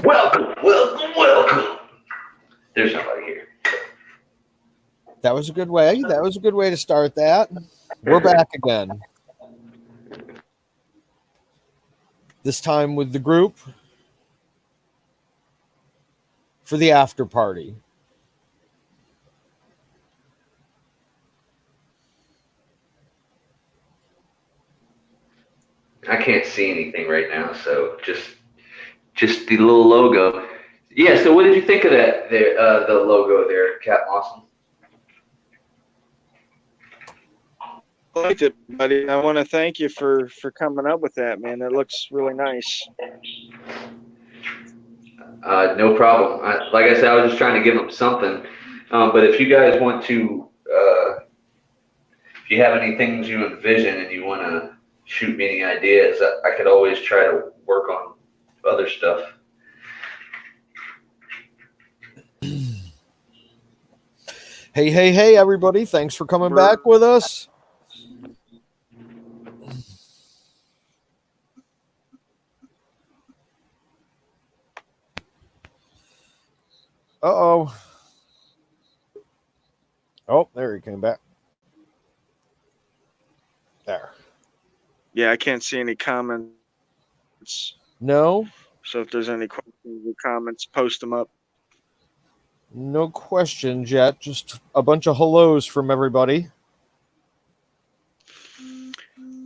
Welcome, welcome, welcome. There's nobody here. That was a good way. That was a good way to start that. We're back again. This time with the group for the after party. I can't see anything right now, so just the little logo. Yeah. So, what did you think of that? There, the logo there, Cap Awesome. I liked it, buddy. I want to thank you for coming up with that, man. That looks really nice. No problem. Like I said, I was just trying to give them something. But if you guys want to, if you have any things you envision and you want to shoot me any ideas, I could always try to work on other stuff. Hey, everybody. Thanks for coming back with us. Uh-oh. Oh, there he came back. There. Yeah, I can't see any comments. No? So if there's any questions or comments, post them up. No questions yet. Just a bunch of hellos from everybody.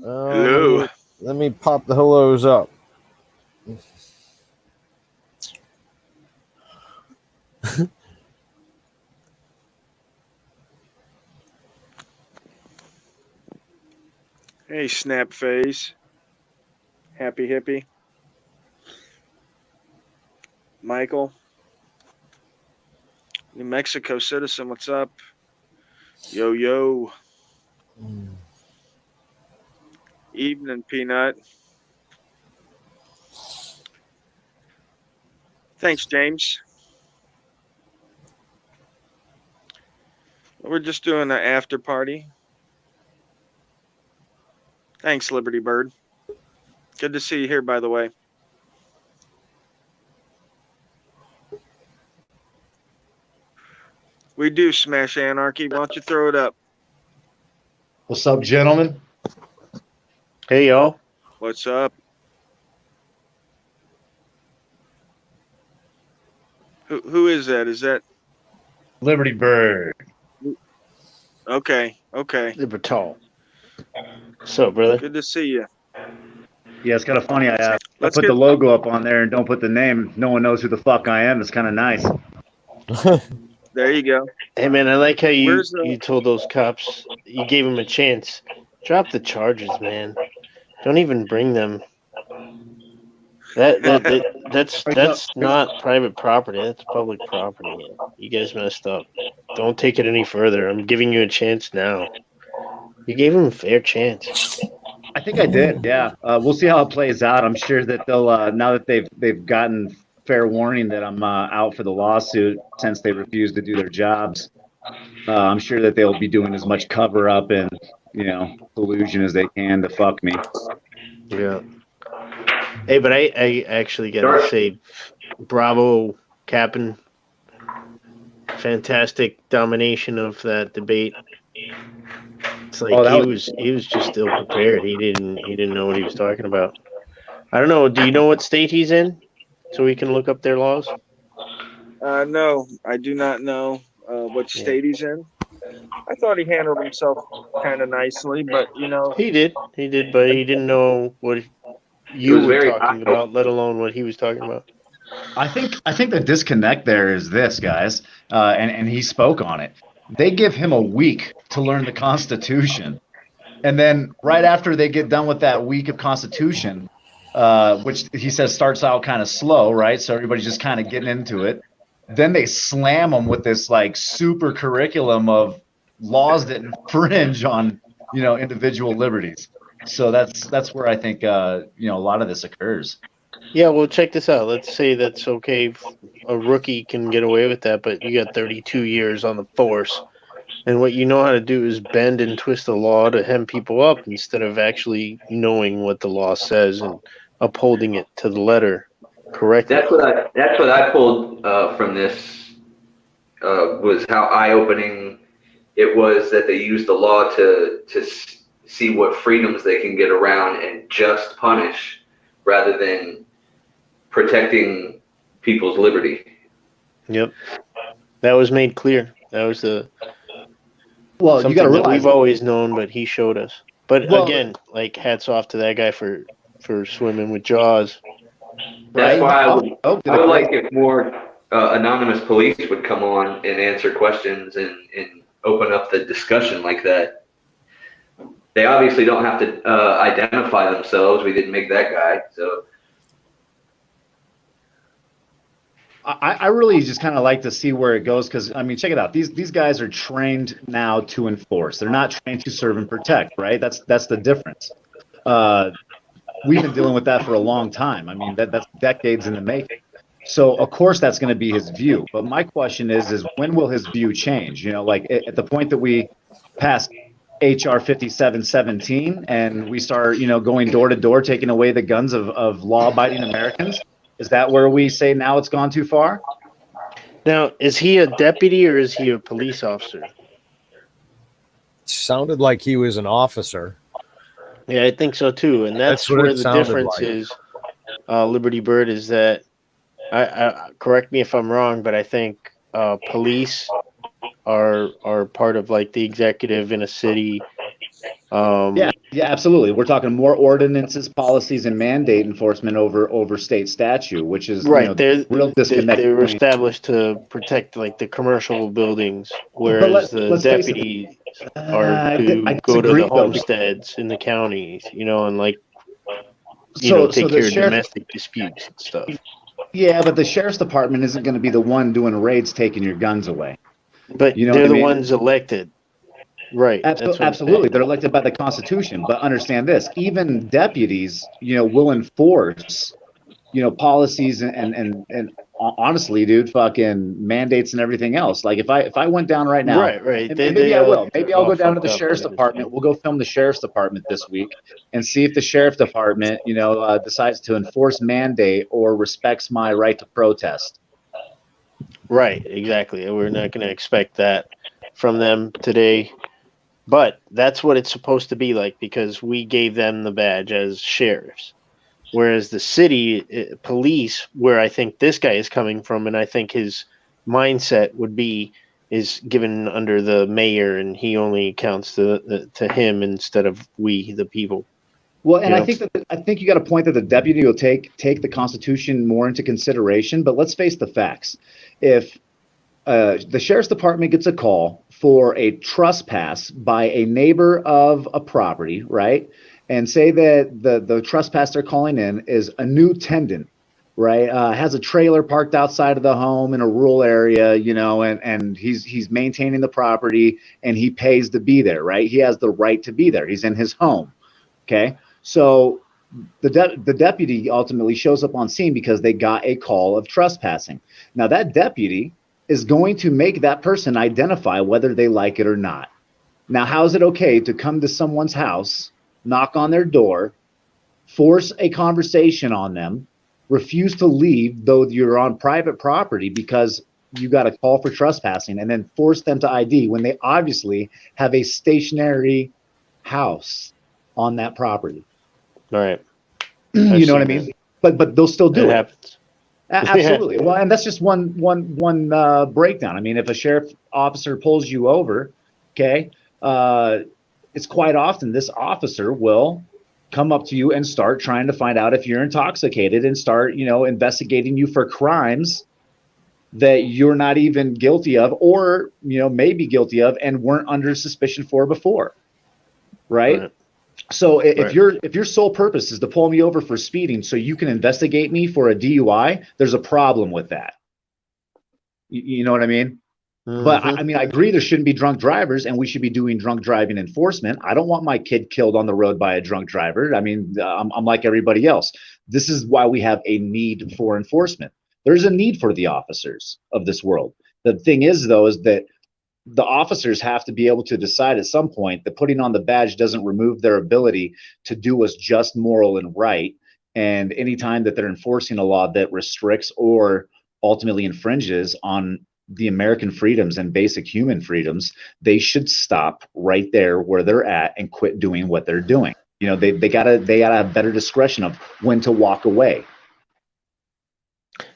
Hello. Let me pop the hellos up. Hey, Snap Face. Happy Hippie. Michael. New Mexico citizen, what's up? Yo, yo. Evening, Peanut. Thanks, James. We're just doing an after party. Thanks, Liberty Bird. Good to see you here, by the way. We do Smash Anarchy. Why don't you throw it up? What's up, gentlemen? Hey, y'all. What's up? Who is that? Is that Liberty Bird? okay? Libertal. What's up, brother? Good to see you. Yeah, it's kind of funny. I Let's put get- the logo up on there and don't put the name. No one knows who the fuck I am. It's kind of nice. There you go. Hey, man, I like how you Where's the- you told those cops you gave them a chance. Drop the charges, man. Don't even bring them. That's not private property. That's public property. You guys messed up. Don't take it any further. I'm giving you a chance now. You gave them a fair chance. I think I did. Yeah, we'll see how it plays out. I'm sure that they'll now that they've gotten fair warning that I'm out for the lawsuit since they refuse to do their jobs. I'm sure that they'll be doing as much cover up and collusion as they can to fuck me. Yeah. Hey, but I actually gotta say, bravo, Captain. Fantastic domination of that debate. It's like he was just ill prepared. He didn't know what he was talking about. I don't know. Do you know what state he's in, so we can look up their laws? No, I do not know what state he's in. I thought he handled himself kind of nicely, but He did, but he didn't know what you were talking about, let alone what he was talking about. I think the disconnect there is this, guys, and he spoke on it. They give him a week to learn the Constitution, and then right after they get done with that week of Constitution, which he says starts out kind of slow, right? So everybody's just kind of getting into it. Then they slam them with this like super curriculum of laws that infringe on individual liberties. So that's where I think a lot of this occurs. Yeah, well, check this out. Let's say that's okay. A rookie can get away with that, but you got 32 years on the force. And what you know how to do is bend and twist the law to hem people up instead of actually knowing what the law says and upholding it to the letter. correctly. That's what I pulled from this was how eye-opening it was that they used the law to see what freedoms they can get around and just punish rather than protecting people's liberty. Yep, that was made clear. That was the Well, you something got to that realize we've always known, but he showed us. But Well- again, like hats off to that guy for swimming with Jaws. That's Right. why I Oh, would like if more anonymous police would come on and answer questions and open up the discussion like that. They obviously don't have to identify themselves. We didn't make that guy, so. I really just kind of like to see where it goes because, I mean, check it out. These guys are trained now to enforce. They're not trained to serve and protect, right? That's the difference. We've been dealing with that for a long time. I mean, that's decades in the making. So, of course, that's going to be his view. But my question is when will his view change? You know, like at the point that we pass HR 5717 and we start, going door to door, taking away the guns of law-abiding Americans. Is that where we say now it's gone too far? Now, is he a deputy or is he a police officer? Sounded like he was an officer. Yeah, I think so too. And that's what where it the sounded difference like. is, Liberty Bird, is that I correct me if I'm wrong, but I think police are part of like the executive in a city. Yeah, absolutely. We're talking more ordinances, policies, and mandate enforcement over state statute, which is right. They're real disconnect. they were between- established to protect like the commercial buildings, whereas the let's face it. deputies are to I go to disagree, the though. homesteads in the counties, and like So take the care of sheriff- domestic disputes and stuff. Yeah, but the sheriff's department isn't going to be the one doing raids, taking your guns away. But You know they're what I the mean? ones elected, right? That's what I'm Absolutely, saying. they're elected by the Constitution. But understand this: even deputies, will enforce, policies and honestly, dude, fucking mandates and everything else. Like if I went down right now, Right. and maybe I will. Maybe I'll go down to the fucked up sheriff's and department. We'll go film the sheriff's department this week and see if the sheriff department, decides to enforce mandate or respects my right to protest. Right, exactly. We're not going to expect that from them today, but that's what it's supposed to be like because we gave them the badge as sheriffs. Whereas the city police, where I think this guy is coming from, and I think his mindset would be, is given under the mayor, and he only counts to him instead of we, the people. Well, and Yeah. I think you got a point that the deputy will take the Constitution more into consideration. But let's face the facts: if the sheriff's department gets a call for a trespass by a neighbor of a property, right? And say that the trespass they're calling in is a new tenant, right? Has a trailer parked outside of the home in a rural area, and he's maintaining the property and he pays to be there, right? He has the right to be there. He's in his home. Okay. So the deputy ultimately shows up on scene because they got a call of trespassing. Now that deputy is going to make that person identify whether they like it or not. Now, how is it okay to come to someone's house, knock on their door, force a conversation on them, refuse to leave though you're on private property because you got a call for trespassing, and then force them to ID when they obviously have a stationary house on that property? All right. You know what I mean? But they'll still do It it. happens. Absolutely. Well, and that's just one breakdown. I mean, if a sheriff officer pulls you over, okay, it's quite often this officer will come up to you and start trying to find out if you're intoxicated and start, investigating you for crimes that you're not even guilty of or, may be guilty of and weren't under suspicion for before. Right? So if your sole purpose is to pull me over for speeding so you can investigate me for a DUI, there's a problem with that. You know what I mean? But I mean, I agree there shouldn't be drunk drivers and we should be doing drunk driving enforcement. I don't want my kid killed on the road by a drunk driver. I mean, I'm like everybody else. This is why we have a need for enforcement. There's a need for the officers of this world. The thing is, though, is that the officers have to be able to decide at some point that putting on the badge doesn't remove their ability to do what's just, moral, and right, And anytime that they're enforcing a law that restricts or ultimately infringes on the American freedoms and basic human freedoms, they should stop right there where they're at and quit doing what they're doing. You know, they gotta have better discretion of when to walk away.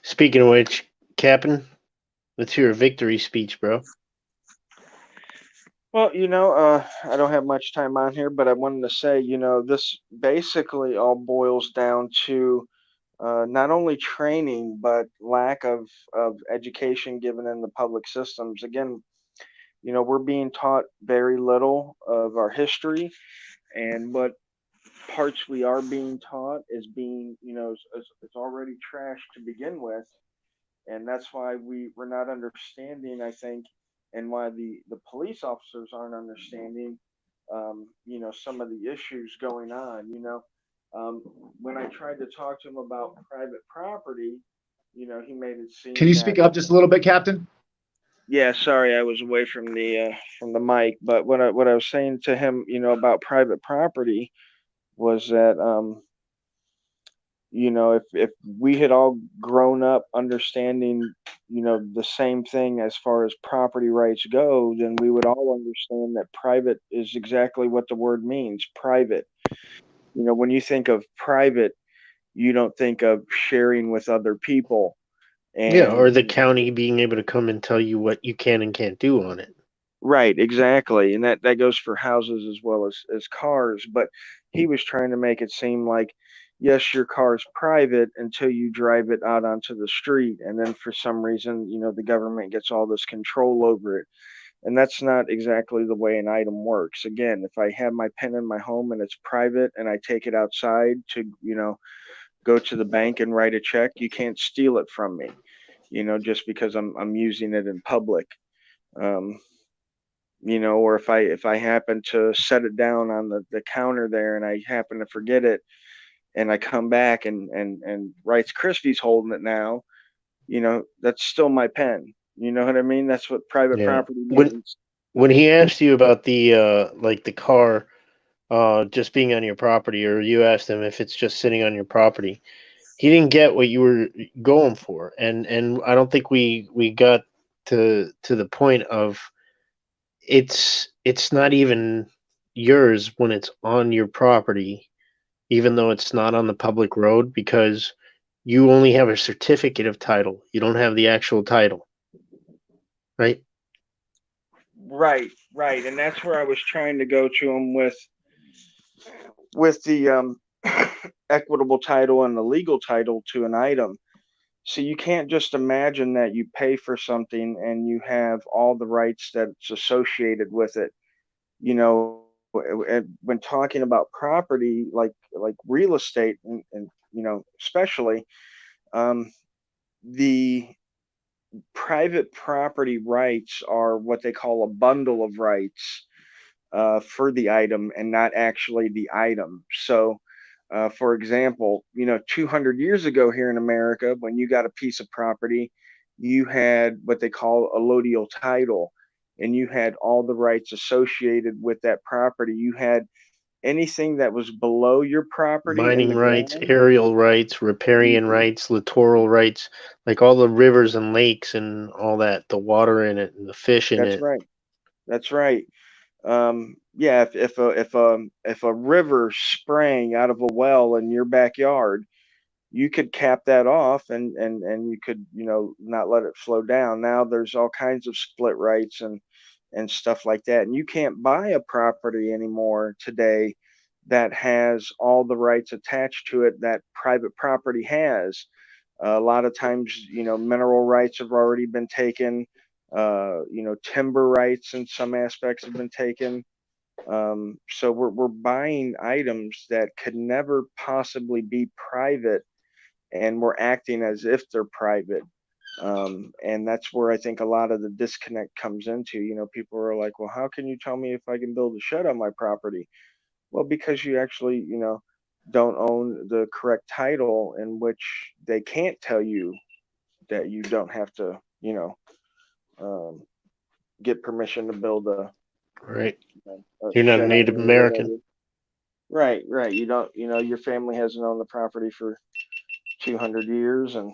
Speaking of which, Captain, let's hear a victory speech, bro. Well, I don't have much time on here, but I wanted to say, this basically all boils down to not only training, but lack of education given in the public systems. Again, we're being taught very little of our history, and what parts we are being taught is being, it's already trash to begin with. And that's why we're not understanding, I think, and why the police officers aren't understanding, some of the issues going on. When I tried to talk to him about private property, he made it seem. Can you speak up just a little bit, Captain? Yeah, sorry, I was away from the mic. But what I was saying to him, about private property was that if we had all grown up understanding, the same thing as far as property rights go, then we would all understand that private is exactly what the word means, private. When you think of private, you don't think of sharing with other people. Yeah, or And the county being able to come and tell you what you can and can't do on it. right, exactly. And that goes for houses as well as cars. But he was trying to make it seem like, yes, your car's private until you drive it out onto the street. And then for some reason, the government gets all this control over it. And that's not exactly the way an item works. Again, if I have my pen in my home and it's private and I take it outside to, go to the bank and write a check, you can't steal it from me, just because I'm using it in public. Um, or if I happen to set it down on the counter there and I happen to forget it and I come back and Rice Krispies holding it now, that's still my pen. You know what I mean? That's what private Yeah. property means. When he asked you about the like the car just being on your property, or you asked him if it's just sitting on your property, he didn't get what you were going for, and I don't think we got to the point of it's not even yours when it's on your property, even though it's not on the public road, because you only have a certificate of title. You don't have the actual title, right? Right. And that's where I was trying to go to him with the equitable title and the legal title to an item. So you can't just imagine that you pay for something and you have all the rights that's associated with it. When talking about property, like real estate, and especially the private property rights are what they call a bundle of rights for the item and not actually the item. So, for example, 200 years ago here in America, when you got a piece of property, you had what they call a allodial title, and you had all the rights associated with that property. You had anything that was below your property in Mining the rights, ground. aerial rights, riparian rights, littoral rights, like all the rivers and lakes and all that, the water in it and the fish in That's it. right. That's right. Yeah, if a river sprang out of a well in your backyard, you could cap that off and you could, not let it flow down. Now there's all kinds of split rights and stuff like that. And you can't buy a property anymore today that has all the rights attached to it that private property has. A lot of times, mineral rights have already been taken. Timber rights in some aspects have been taken. So we're buying items that could never possibly be private, and we're acting as if they're private. And that's where I think a lot of the disconnect comes into. People are like, well, how can you tell me if I can build a shed on my property? Well, because you actually, don't own the correct title, in which they can't tell you that you don't have to, get permission to build Right. a You're not a shed Native on it or American. whatever. Right, right. You don't, your family hasn't owned the property for 200 years, and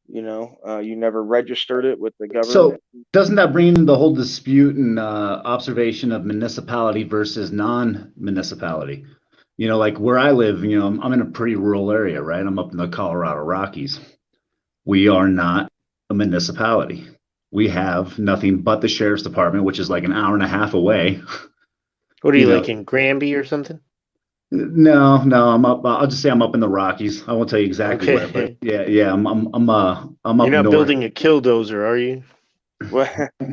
you never registered it with the So government. doesn't that bring in the whole dispute and observation of municipality versus non-municipality? Like where I live, I'm in a pretty rural area, right? I'm up in the Colorado Rockies. We are not a municipality. We have nothing but the sheriff's department, which is like an hour and a half away. What are You you know, like in Granby or something? no, I'm up. I'll just say I'm up in the Rockies. I won't tell you exactly where, but Okay. yeah, I'm You're up not north. building a killdozer, are you? Well,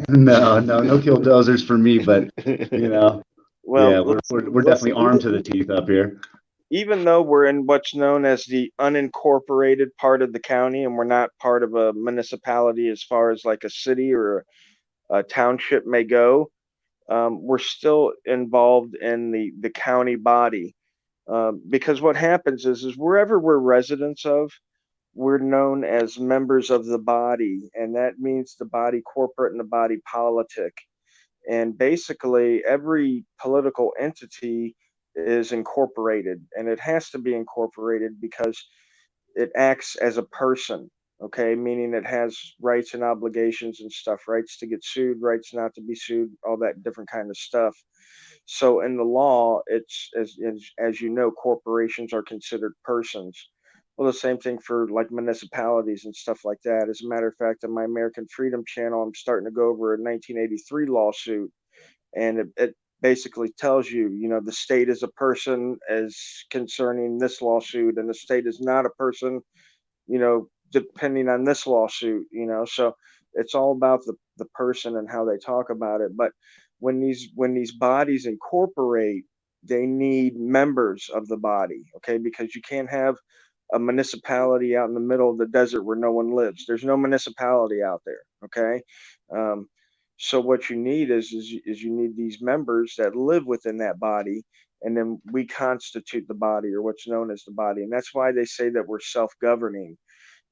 No killdozers for me, but you know, well, yeah, we're let's definitely armed to the teeth up here. even though we're in what's known as the unincorporated part of the county, and we're not part of a municipality as far as like a city or a township may go, we're still involved in the county body. Because what happens is wherever we're residents of, we're known as members of the body, and that means the body corporate and the body politic. And basically, every political entity is incorporated, and it has to be incorporated because it acts as a person. Okay, meaning it has rights and obligations and stuff, rights to get sued, rights not to be sued, all that different kind of stuff. So in the law, it's as you know, corporations are considered persons. Well, the same thing for like municipalities and stuff like that. As a matter of fact, on my American Freedom channel, I'm starting to go over a 1983 lawsuit, and it basically tells you, the state is a person as concerning this lawsuit, and the state is not a person, depending on this lawsuit. So it's all about the person and how they talk about it. But when these bodies incorporate, they need members of the body, okay? Because you can't have a municipality out in the middle of the desert where no one lives. There's no municipality out there, okay? um, so what you need is you need these members that live within that body, and then we constitute the body, or what's known as the body. And that's why they say that we're self-governing,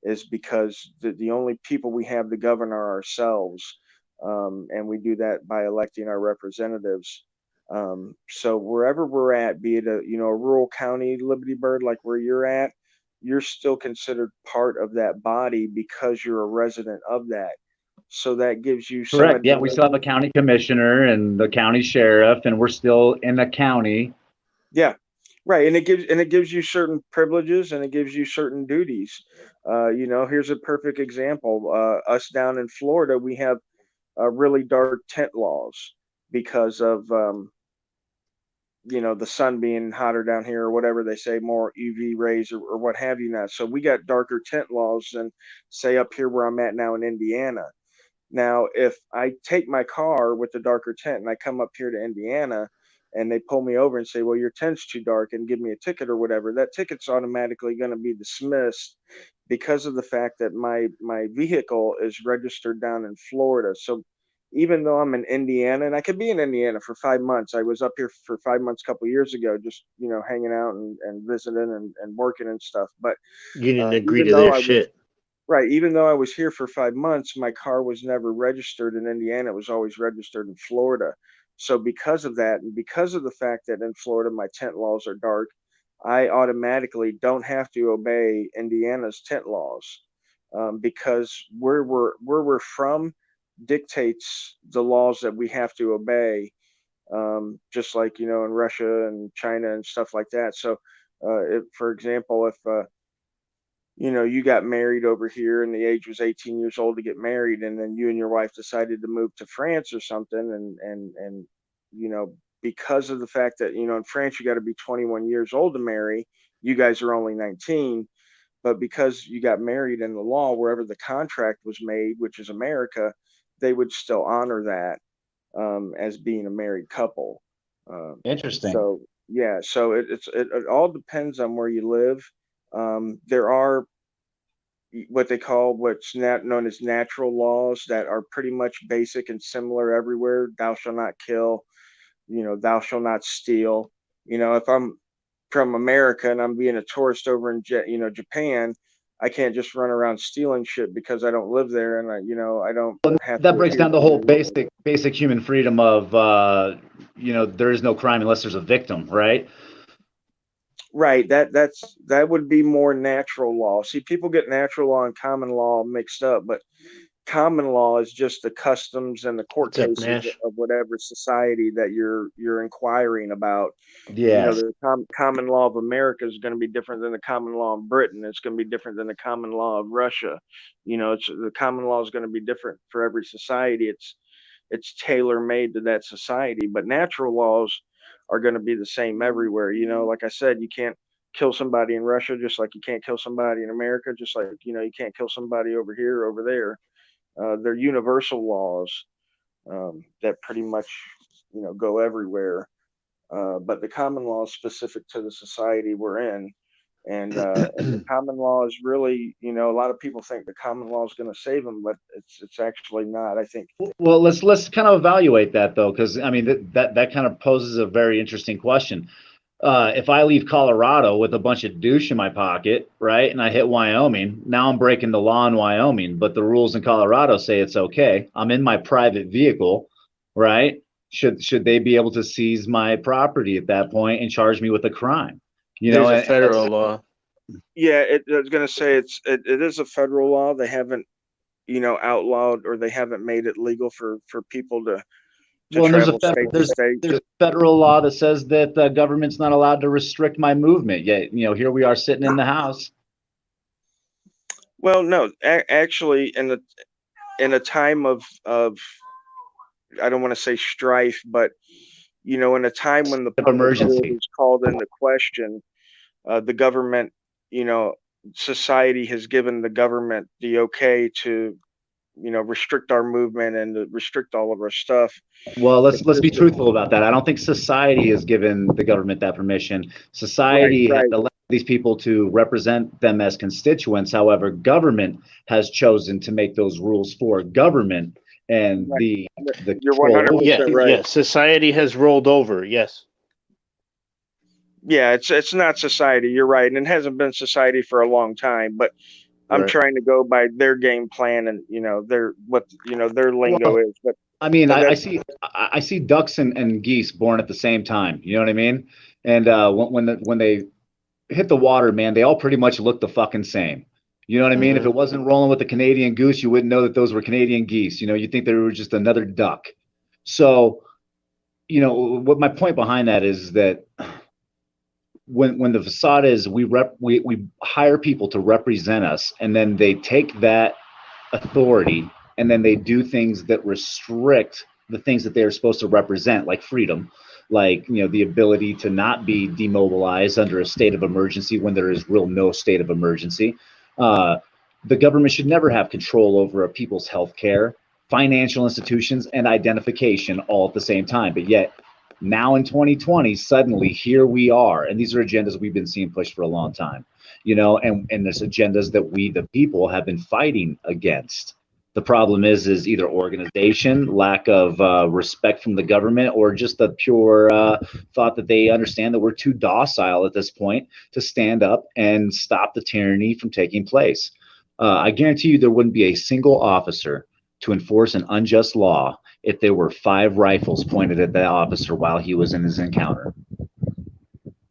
is because the only people we have to govern are ourselves. And we do that by electing our representatives. So wherever we're at, be it a rural county, Liberty Bird, like where you're at, you're still considered part of that body because you're a resident of that. So that gives you some Correct. Yeah, we advantage. still have a county commissioner and the county sheriff, and we're still in the county. Yeah, right. And it gives you certain privileges, and it gives you certain duties. Here's a perfect example. Us down in Florida, we have really dark tent laws because of the sun being hotter down here, or whatever they say, more UV rays, or what have you. Now, so we got darker tent laws than say up here where I'm at now in Indiana. Now, if I take my car with the darker tent and I come up here to Indiana, and they pull me over and say, well, your tent's too dark, and give me a ticket or whatever, that ticket's automatically going to be dismissed because of the fact that my vehicle is registered down in Florida. So even though I'm in Indiana, and I could be in Indiana for 5 months, I was up here for 5 months a couple of years ago, just hanging out and visiting and working and stuff. But You didn't agree even to though their I was shit. right, even though I was here for 5 months, my car was never registered in Indiana. It was always registered in Florida. So because of that, and because of the fact that in Florida my tent laws are dark, I automatically don't have to obey Indiana's tent laws, because where we're from dictates the laws that we have to obey. Just like in Russia and China and stuff like that. So, for example, if you got married over here and the age was 18 years old to get married, and then you and your wife decided to move to France or something, and because of the fact that in France you got to be 21 years old to marry, you guys are only 19. But because you got married in the law wherever the contract was made, which is America, they would still honor that, as being a married couple. um, Interesting. so yeah, so it all depends on where you live. There are what they call what's known as natural laws that are pretty much basic and similar everywhere. Thou shalt not kill, thou shalt not steal. If I'm from America and I'm being a tourist over in Japan, I can't just run around stealing shit because I don't live there and I don't have That to breaks adhere down the to whole the basic human freedom of there is no crime unless there's a victim, right? Right. That would be more natural law. See, people get natural law and common law mixed up, but common law is just the customs and the court What's up, cases Nash? of whatever society that you're inquiring about. Yeah. The common law of America is going to be different than the common law of Britain. It's going to be different than the common law of Russia. It's the common law is going to be different for every society. It's tailor made to that society, but natural laws are going to be the same everywhere. Like I said, you can't kill somebody in Russia just like you can't kill somebody in America, just like you can't kill somebody over here or over there. They're universal laws that pretty much go everywhere. But the common law is specific to the society we're in, and the common law is really, a lot of people think the common law is going to save them, but it's actually not. I think. Well, let's kind of evaluate that though, because I mean that kind of poses a very interesting question. If I leave Colorado with a bunch of douche in my pocket, right, and I hit Wyoming, now I'm breaking the law in Wyoming, but the rules in Colorado say it's okay. I'm in my private vehicle, right? Should they be able to seize my property at that point and charge me with a crime? There's a And federal law. Yeah, I was going to say it is a federal law. They haven't outlawed, or they haven't made it legal for people to well, and travel state to state. there's a federal law that says that the government's not allowed to restrict my movement. Yet, here we are sitting in the house. Well, no, actually, in a time of I don't want to say strife, but in a time when the public Emergency. good is called into question, the government, society has given the government the okay to, restrict our movement and to restrict all of our stuff. Well, let's be truthful about that. I don't think society has given the government that permission. Right, Society has right, allowed these people to represent them as constituents. However, government has chosen to make those rules for government and right. the You're control over 100% right. Yeah. Society has rolled over. Yes. Yeah, it's not society. You're right, and it hasn't been society for a long time. But I'm Right. trying to go by their game plan and their lingo Well, is. But I mean, but I that's see I see ducks and geese born at the same time. You know what I mean? And when they hit the water, man, they all pretty much look the fucking same. You know what I mean? If Mhm. it wasn't rolling with the Canadian goose, you wouldn't know that those were Canadian geese. You think they were just another duck. So, what my point behind that is that when the facade is we hire people to represent us, and then they take that authority and then they do things that restrict the things that they are supposed to represent, like freedom, like the ability to not be demobilized under a state of emergency when there is real no state of emergency. The government should never have control over a people's health care, financial institutions, and identification all at the same time. But yet now in 2020, suddenly here we are, and these are agendas we've been seeing pushed for a long time, and there's agendas that we, the people, have been fighting against. The problem is either organization, lack of respect from the government, or just the pure thought that they understand that we're too docile at this point to stand up and stop the tyranny from taking place. I guarantee you there wouldn't be a single officer to enforce an unjust law if there were 5 rifles pointed at that officer while he was in his encounter.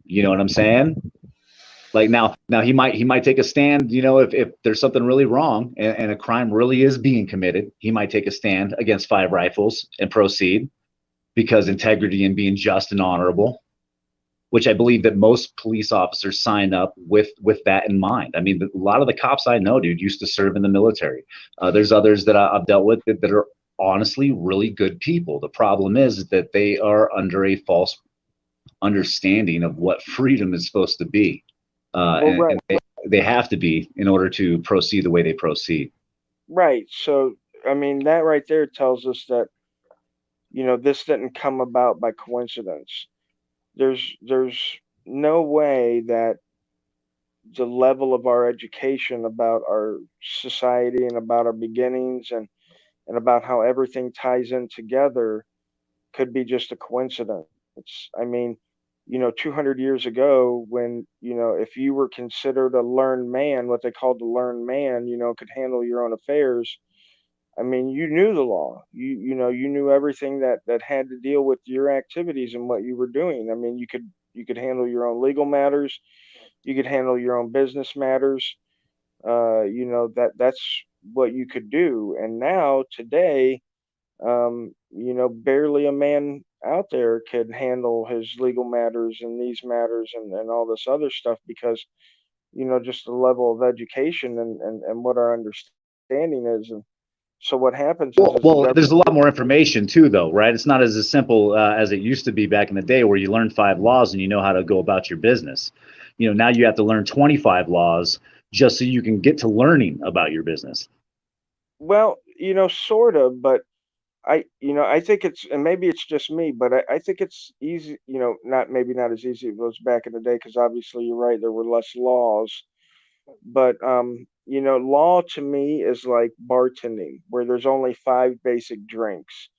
You know what I'm saying? Like now he might take a stand, if there's something really wrong and a crime really is being committed, he might take a stand against 5 rifles and proceed, because integrity and being just and honorable, which I believe that most police officers sign up with that in mind. I mean, a lot of the cops I know, dude, used to serve in the military. There's others that I've dealt with that are honestly really good people. The problem is that they are under a false understanding of what freedom is supposed to be. right, And they have to be in order to proceed the way they proceed. right. So I mean, that right there tells us that this didn't come about by coincidence. There's no way that the level of our education about our society and about our beginnings and about how everything ties in together could be just a coincidence. I mean, 200 years ago, when, if you were considered a learned man, what they called a learned man, could handle your own affairs. I mean, you knew the law. You knew everything that had to deal with your activities and what you were doing. I mean, you could handle your own legal matters. You could handle your own business matters. That's what you could do. And now today, barely a man out there can handle his legal matters and these matters and all this other stuff because, just the level of education and what our understanding is. And so what happens is the Well, there's a lot government. more information too, though, right? It's not as simple as it used to be back in the day, where you learn 5 laws and you know how to go about your business. Now you have to learn 25 laws just so you can get to learning about your business. Well, sort of, but I think it's, and maybe it's just me, but I think it's easy, not as easy as it was back in the day, because obviously you're right, there were less laws. But law to me is like bartending, where there's only 5 basic drinks,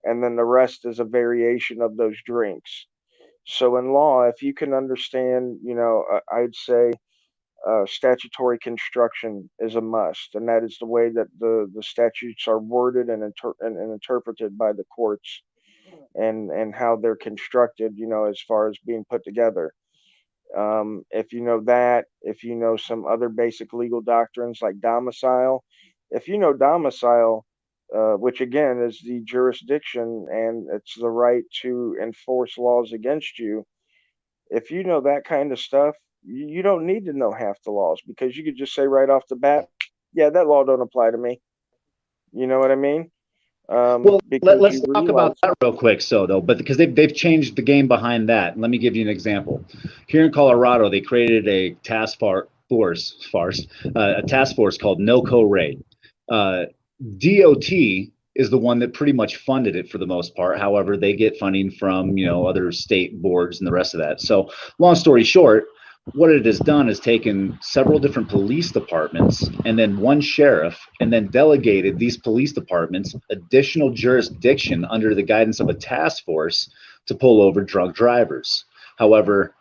and then the rest is a variation of those drinks. So in law, if you can understand, I'd say statutory construction is a must, and that is the way that the statutes are worded and interpreted by the courts, and how they're constructed, as far as being put together. If you know that, if you know some other basic legal doctrines like domicile, if you know domicile, which again is the jurisdiction and it's the right to enforce laws against you, if you know that kind of stuff, you don't need to know half the laws, because you could just say right off the bat, yeah, that law don't apply to me. You know what I mean? Well, Because let's you talk about realize. that real quick, though, but because they've changed the game behind that. Let me give you an example. Here in Colorado, they created a a task force called NOCO Rate. DOT is the one that pretty much funded it for the most part. However, they get funding from other state boards and the rest of that. So, long story short, what it has done is taken several different police departments and then one sheriff, and then delegated these police departments additional jurisdiction under the guidance of a task force to pull over drunk drivers. However,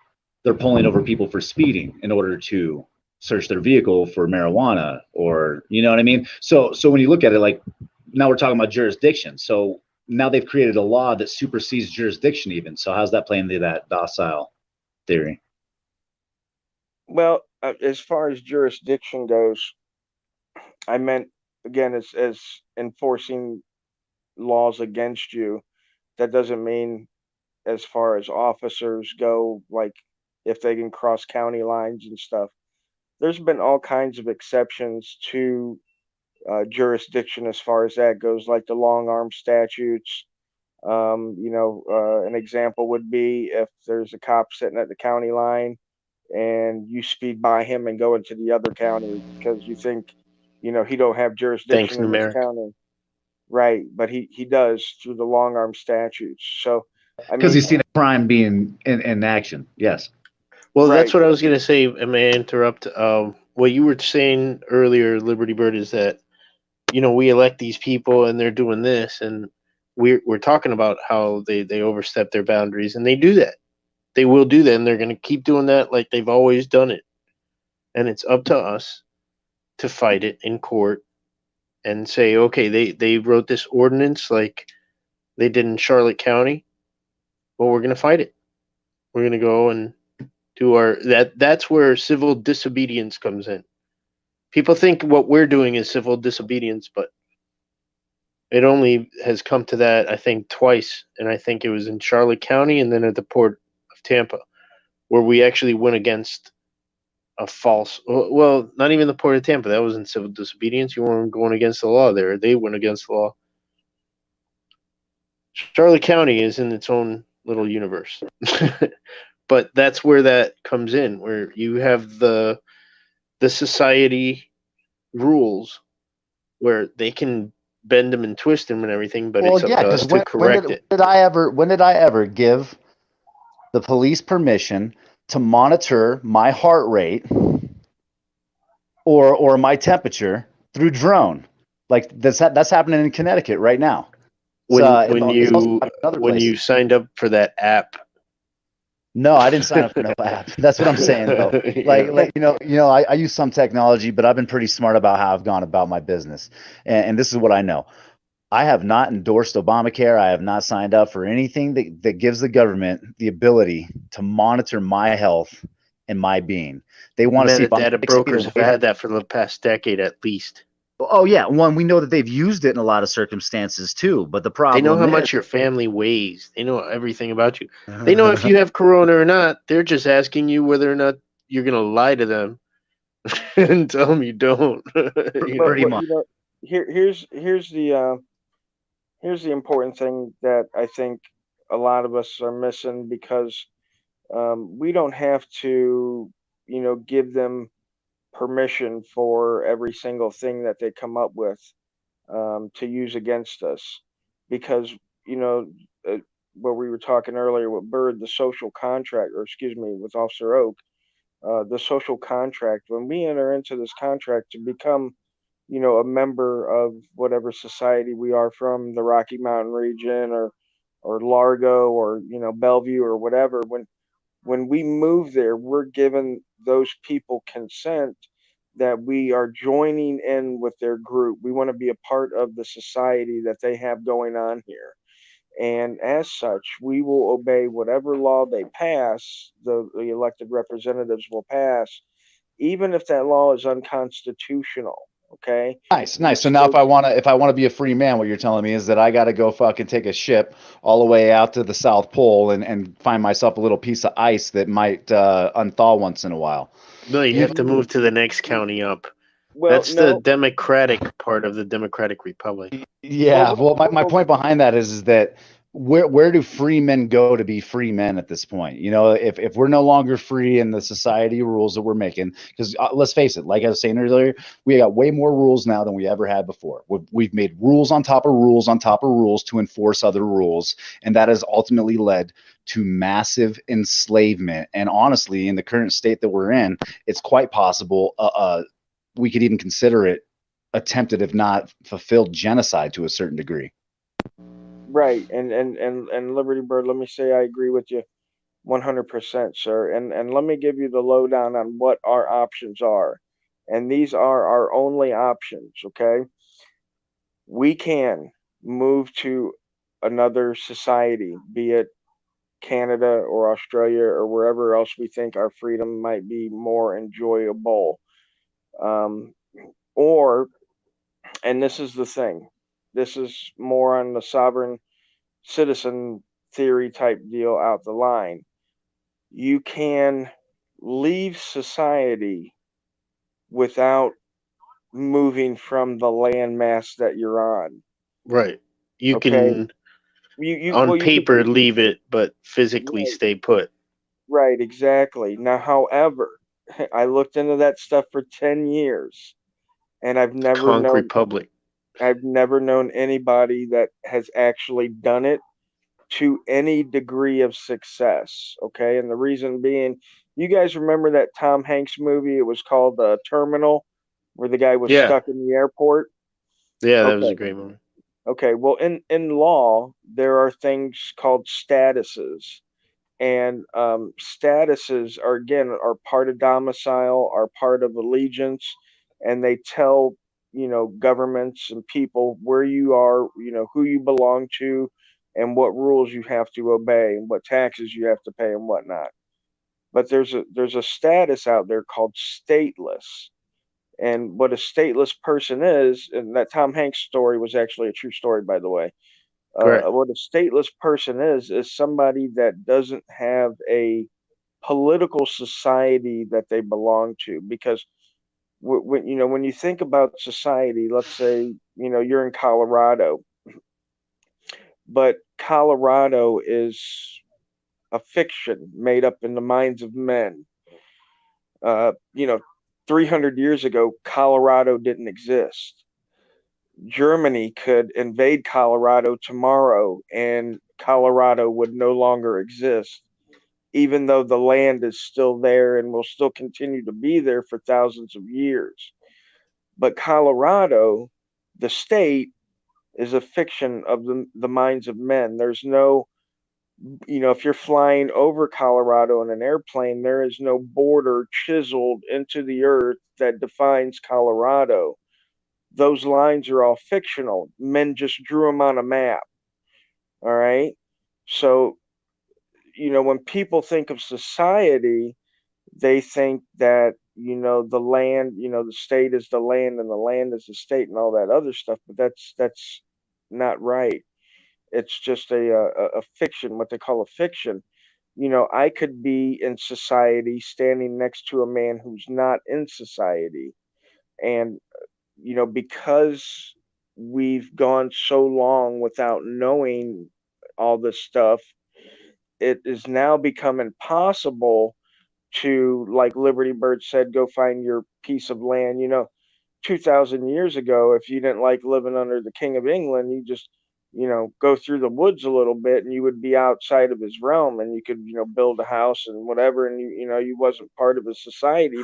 they're pulling over people for speeding in order to search their vehicle for marijuana, or you know what I mean? So when you look at it, like, now we're talking about jurisdiction. So now they've created a law that supersedes jurisdiction even. So how's that playing into that docile theory? Well, as far as jurisdiction goes, I meant, again, as enforcing laws against you. That doesn't mean, as far as officers go, like if they can cross county lines and stuff. There's been all kinds of exceptions to jurisdiction as far as that goes, like the long arm statutes. An example would be if there's a cop sitting at the county line and you speed by him and go into the other county because you think, he don't have Thanks, jurisdiction in this numeric. county. Right, but he does through the long arm statutes. So, I Because mean, he's seen a crime being in action. Yes. Well, right, that's what I was going to say. May I interrupt? What you were saying earlier, Liberty Bird, is that we elect these people and they're doing this, and we're talking about how they overstep their boundaries, and they do that. They will do that, and they're going to keep doing that like they've always done it. And it's up to us to fight it in court and say, okay, they wrote this ordinance like they did in Charlotte County. Well, we're going to fight it. We're going to go and do that's where civil disobedience comes in. People think what we're doing is civil disobedience, but it only has come to that, I think, twice. And I think it was in Charlotte County and then at the Port of Tampa, where we actually went against a false, well, not even the Port of Tampa. That wasn't civil disobedience. You weren't going against the law there. They went against the law. Charlotte County is in its own little universe. But that's where that comes in, where you have the society rules where they can bend them and twist them and everything, but it's up to us to correct it. When did I ever give the police permission to monitor my heart rate or my temperature through drone? Like that's happening in Connecticut right now. When you signed up for that app, No, I didn't sign up for no app. That's what I'm saying though. Like I use some technology, but I've been pretty smart about how I've gone about my business. And this is what I know. I have not endorsed Obamacare. I have not signed up for anything that gives the government the ability to monitor my health and my being. They want to see if I'm Metadata 6 feet brokers have away. had that for the past decade at least. Oh yeah, one, we know that they've used it in a lot of circumstances too. But the They know problem how is, much your family weighs. They know everything about you. They know if you have corona or not. They're just asking you whether or not you're going to lie to them and tell them you don't. You But know? pretty much. here's the important thing that I think a lot of us are missing, because we don't have to, give them permission for every single thing that they come up with, to use against us, because you know uh, what we were talking earlier with Bird, the social contract, or excuse me, with Officer Oak, the social contract. When we enter into this contract to become, a member of whatever society we are, from the Rocky Mountain region, or Largo, or Bellevue, or whatever, when we move there, we're given those people consent that we are joining in with their group. We want to be a part of the society that they have going on here. And as such, we will obey whatever law they pass, the elected representatives will pass, even if that law is unconstitutional. Okay. Nice, We're nice. So now still if I wanna be a free man, what you're telling me is that I gotta go fucking take a ship all the way out to the South Pole and find myself a little piece of ice that might unthaw once in a while. No, you You have to move to the next county up. well, That's the no. Democratic part of the Democratic Republic. Well, Yeah, well, my point behind that is that where do free men go to be free men at this point? If we're no longer free in the society rules that we're making, because let's face it, like I was saying earlier, we got way more rules now than we ever had before. We've made rules on top of rules on top of rules to enforce other rules, and that has ultimately led to massive enslavement. And honestly, in the current state that we're in, it's quite possible we could even consider it attempted, if not fulfilled, genocide to a certain degree. Right. And Liberty Bird, let me say I agree with you 100%, sir. And let me give you the lowdown on what our options are. And these are our only options, okay? We can move to another society, be it Canada or Australia or wherever else we think our freedom might be more enjoyable. Um, or, and this is the thing, this is more on the sovereign citizen theory type deal out the line. You can leave society without moving from the landmass that you're on. Right. You Okay. can, Well, on you could, paper, leave it, but physically right, stay put. right, exactly. Now, however, I looked into that stuff for 10 years, and Conk Republic. I've never known anybody that has actually done it to any degree of success. Okay. And the reason being, you guys remember that Tom Hanks movie? It was called Terminal, where the guy was Yeah. stuck in the airport. Yeah, that was a Okay. great movie. Okay. Well, in law, there are things called statuses. And statuses are, again, are part of domicile, are part of allegiance, and they tell, governments and people where you are, who you belong to, and what rules you have to obey, and what taxes you have to pay, and whatnot. But there's a status out there called stateless. And what a stateless person is, and that Tom Hanks story was actually a true story, by the way. Correct. What a stateless person is somebody that doesn't have a political society that they belong to. Because when you think about society, let's say you're in Colorado, but Colorado is a fiction made up in the minds of men. Uh, you know, 300 years ago, Colorado didn't exist. Germany could invade Colorado tomorrow, and Colorado would no longer exist, even though the land is still there and will still continue to be there for thousands of years. But Colorado, the state, is a fiction of the minds of men. There's no if you're flying over Colorado in an airplane, there is no border chiseled into the earth that defines Colorado. Those lines are all fictional. Men just drew them on a map. All right. So, when people think of society, they think that, the land, the state is the land and the land is the state and all that other stuff. But that's not right. It's just a fiction, what they call a fiction. I could be in society standing next to a man who's not in society. And, because we've gone so long without knowing all this stuff, it is now become impossible to, like Liberty Bird said, go find your piece of land. 2,000 years ago, if you didn't like living under the King of England, you just, go through the woods a little bit and you would be outside of his realm, and you could, build a house and whatever. And you wasn't part of his society.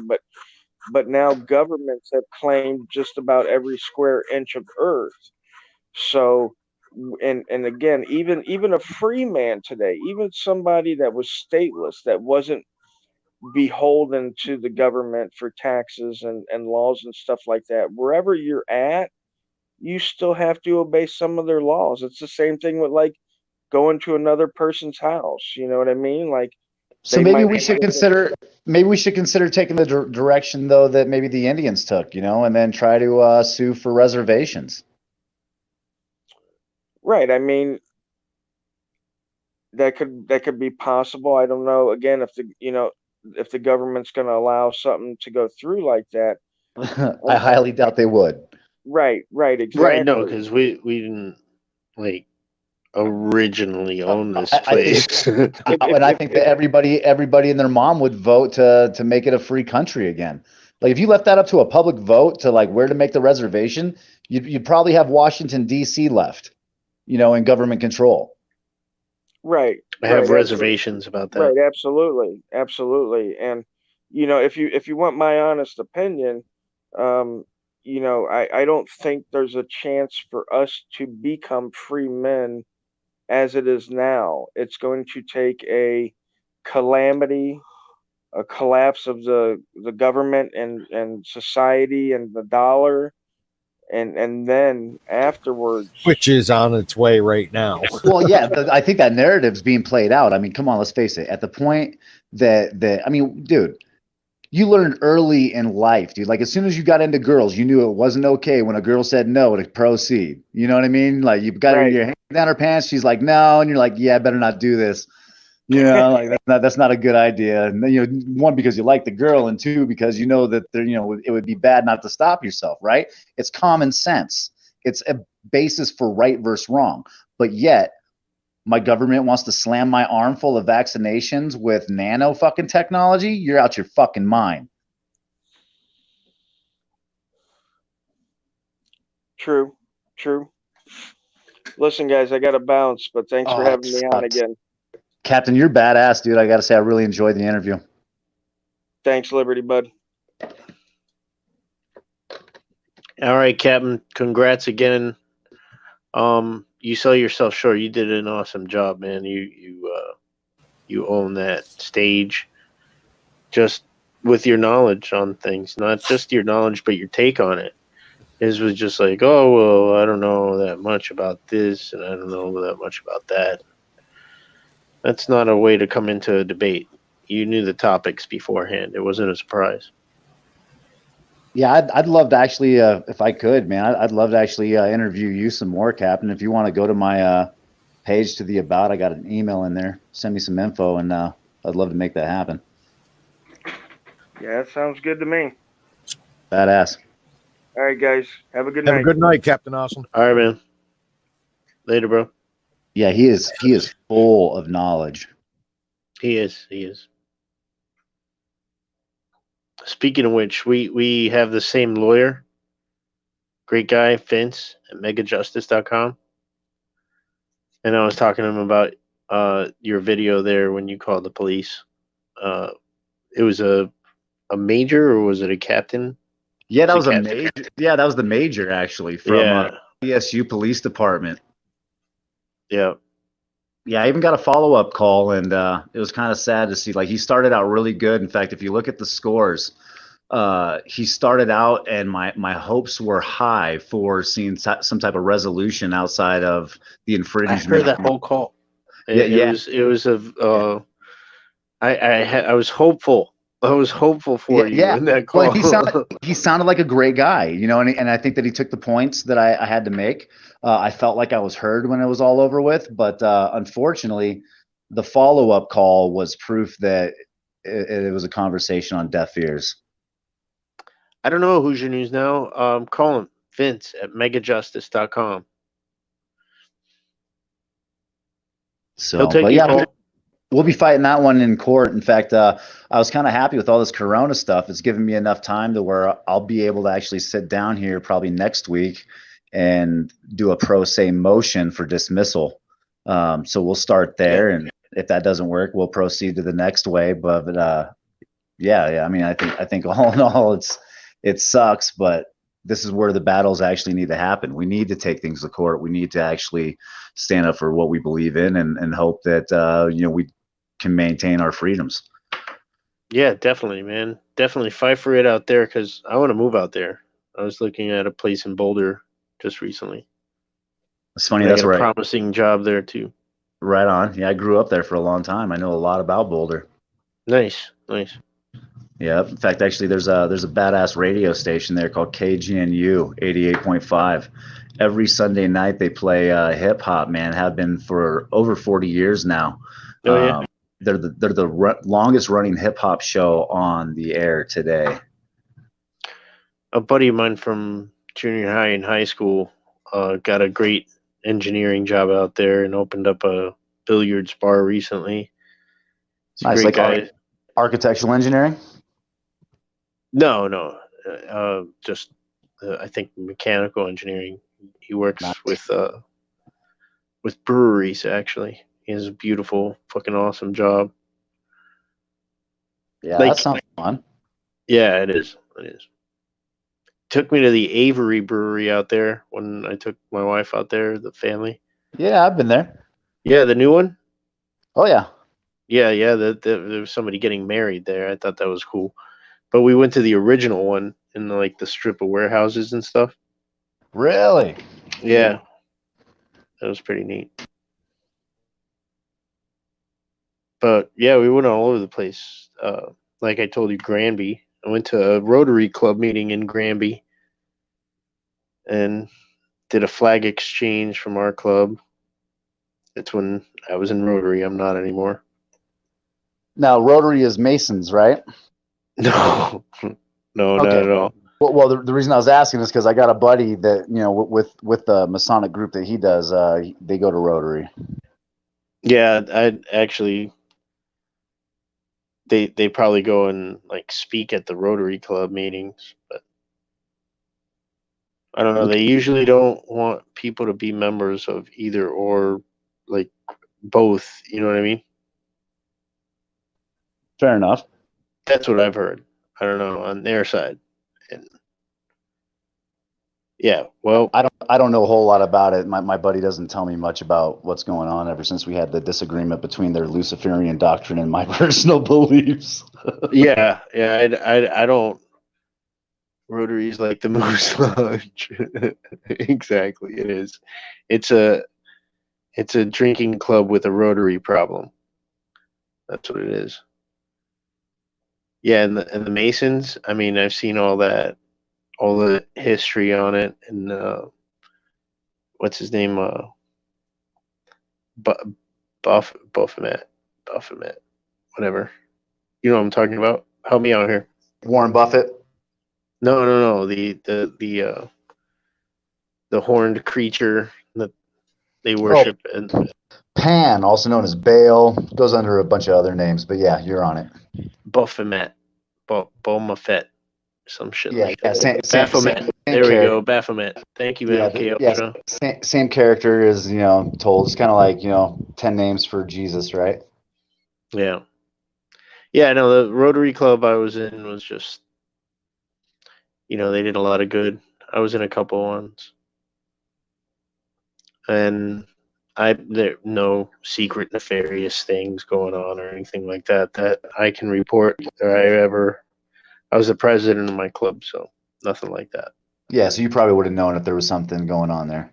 But now governments have claimed just about every square inch of earth. So, and again, even a free man today, even somebody that was stateless, that wasn't beholden to the government for taxes and laws and stuff like that, wherever you're at, you still have to obey some of their laws. It's the same thing with, like, going to another person's house. You know what I mean? Like, So they maybe might we should consider taking the direction though that maybe the Indians took, and then try to sue for reservations. right. I mean, that could be possible. I don't know. Again, if the government's going to allow something to go through like that. I highly doubt they would. Right, exactly. Right, no, because we didn't like originally own this I place. And I think that everybody and their mom would vote to make it a free country again. Like, if you left that up to a public vote to, like, where to make the reservation, you'd probably have Washington D.C. left, in government control. Right. I have right, reservations about that. Right, absolutely. And if you want my honest opinion, I don't think there's a chance for us to become free men as it is now. It's going to take a calamity, a collapse of the government and society and the dollar, and then afterwards, Which is on its way right now. Well, yeah, I think that narrative's being played out. I mean, come on, let's face it. At the point that I mean, dude, you learned early in life, dude. Like, as soon as you got into girls, you knew it wasn't okay when a girl said no to proceed. You know what I mean? Like, you've got Right. your hand down her pants. She's like, no. And you're like, yeah, I better not do this. Like, that's not a good idea. And then, one, because you like the girl, and two, because you know that it would be bad not to stop yourself, right? It's common sense. It's a basis for right versus wrong. But yet, my government wants to slam my arm full of vaccinations with nano fucking technology. You're out your fucking mind. True. Listen, guys, I got to bounce, but thanks for having me on again. Captain, you're badass, dude. I got to say, I really enjoyed the interview. Thanks, Liberty Bud. All right, Captain. Congrats again. You sell yourself short. You did an awesome job, man. You own that stage, just with your knowledge on things, not just your knowledge, but your take on it. His was just like, oh, well, I don't know that much about this, and I don't know that much about that. That's not a way to come into a debate. You knew the topics beforehand. It wasn't a surprise. Yeah, I'd love to actually, if I could, man, I'd love to actually interview you some more, Captain. If you want to go to my page to the About, I got an email in there. Send me some info, and I'd love to make that happen. Yeah, that sounds good to me. Badass. All right, guys. Have a good night. Have a good night, Captain Awesome. All right, man. Later, bro. Yeah, he is full of knowledge. He is. Speaking of which, we have the same lawyer. Great guy, Vince at megajustice.com. And I was talking to him about your video there when you called the police. It was a major, or was it a captain? Yeah, that was a major. Yeah, that was the major, actually, from Yeah. ESU Police Department. Yeah. Yeah, I even got a follow-up call, and it was kind of sad to see. Like, he started out really good. In fact, if you look at the scores, he started out, and my hopes were high for seeing some type of resolution outside of the I infringement. heard that whole call. Yeah, yeah. It was I was hopeful. I was hopeful for Yeah, you yeah. in that Well, call. he sounded like a great guy, and I think that he took the points that I had to make. I felt like I was heard when it was all over with, but unfortunately, the follow-up call was proof that it was a conversation on deaf ears. I don't know who's your news now. Call him Vince at megajustice.com. He'll So, take but your yeah, call. we'll be fighting that one in court. In fact, I was kind of happy with all this Corona stuff. It's given me enough time to where I'll be able to actually sit down here probably next week and do a pro se motion for dismissal. So we'll start there, and if that doesn't work, we'll proceed to the next way. But yeah. I mean, I think all in all, it sucks, but this is where the battles actually need to happen. We need to take things to court. We need to actually stand up for what we believe in, and hope that we can maintain our freedoms. Yeah, definitely, man. Definitely fight for it out there because I want to move out there. I was looking at a place in Boulder just recently. It's funny. I That's got a right. promising job there too. Right on. Yeah, I grew up there for a long time. I know a lot about Boulder. Nice. Yeah. In fact, actually, there's a badass radio station there called KGNU 88.5. Every Sunday night they play hip hop. Man, have been for over 40 years now. Oh yeah. They're the longest running hip hop show on the air today. A buddy of mine from junior high and high school got a great engineering job out there and opened up a billiards bar recently. He's a Nice, great like guy. architectural engineering. No. Just I think mechanical engineering. He works Nice. with breweries actually. He has a beautiful, fucking awesome job. Yeah, Like- that sounds fun. Yeah, it is. It is. Took me to the Avery Brewery out there when I took my wife out there, the family. Yeah, I've been there. Yeah, the new one. Oh yeah. Yeah. There was somebody getting married there. I thought that was cool. But we went to the original one in like the strip of warehouses and stuff. Really? Yeah, that was pretty neat. But yeah, we went all over the place. Like I told you, Granby. I went to a Rotary Club meeting in Granby and did a flag exchange from our club. That's when I was in Rotary. I'm not anymore. Now Rotary is Masons, right? No, not Okay. at all. Well, the reason I was asking is because I got a buddy that with the Masonic group that he does. They go to Rotary. Yeah, I actually. They probably go and like speak at the Rotary Club meetings, but I don't know. They usually don't want people to be members of either or, like both. You know what I mean? Fair enough. That's what I've heard. I don't know on their side. And yeah, well, I don't know a whole lot about it. My buddy doesn't tell me much about what's going on ever since we had the disagreement between their Luciferian doctrine and my personal beliefs. yeah. I don't. Rotary's like the Moose Lodge. Exactly, it is. It's a drinking club with a Rotary problem. That's what it is. Yeah, and the Masons. I mean, I've seen all that, all the history on it, and what's his name? Baphomet, whatever. You know what I'm talking about? Help me out here. Warren Buffett. No. The horned creature that they worship, and Pan, also known as Baal, goes under a bunch of other names, but yeah, you're on it. Baphomet, Baphomet, some shit Yeah, like yeah, that. same Baphomet. There we character. go, Baphomet. Thank you, Yeah, MK yeah, Ultra. same character is told. It's kind of like 10 names for Jesus, right? Yeah. Yeah, no, the Rotary Club I was in was just, they did a lot of good. I was in a couple ones. And There no secret nefarious things going on or anything like that that I can report. I was the president of my club, so nothing like that. Yeah, so you probably would have known if there was something going on there.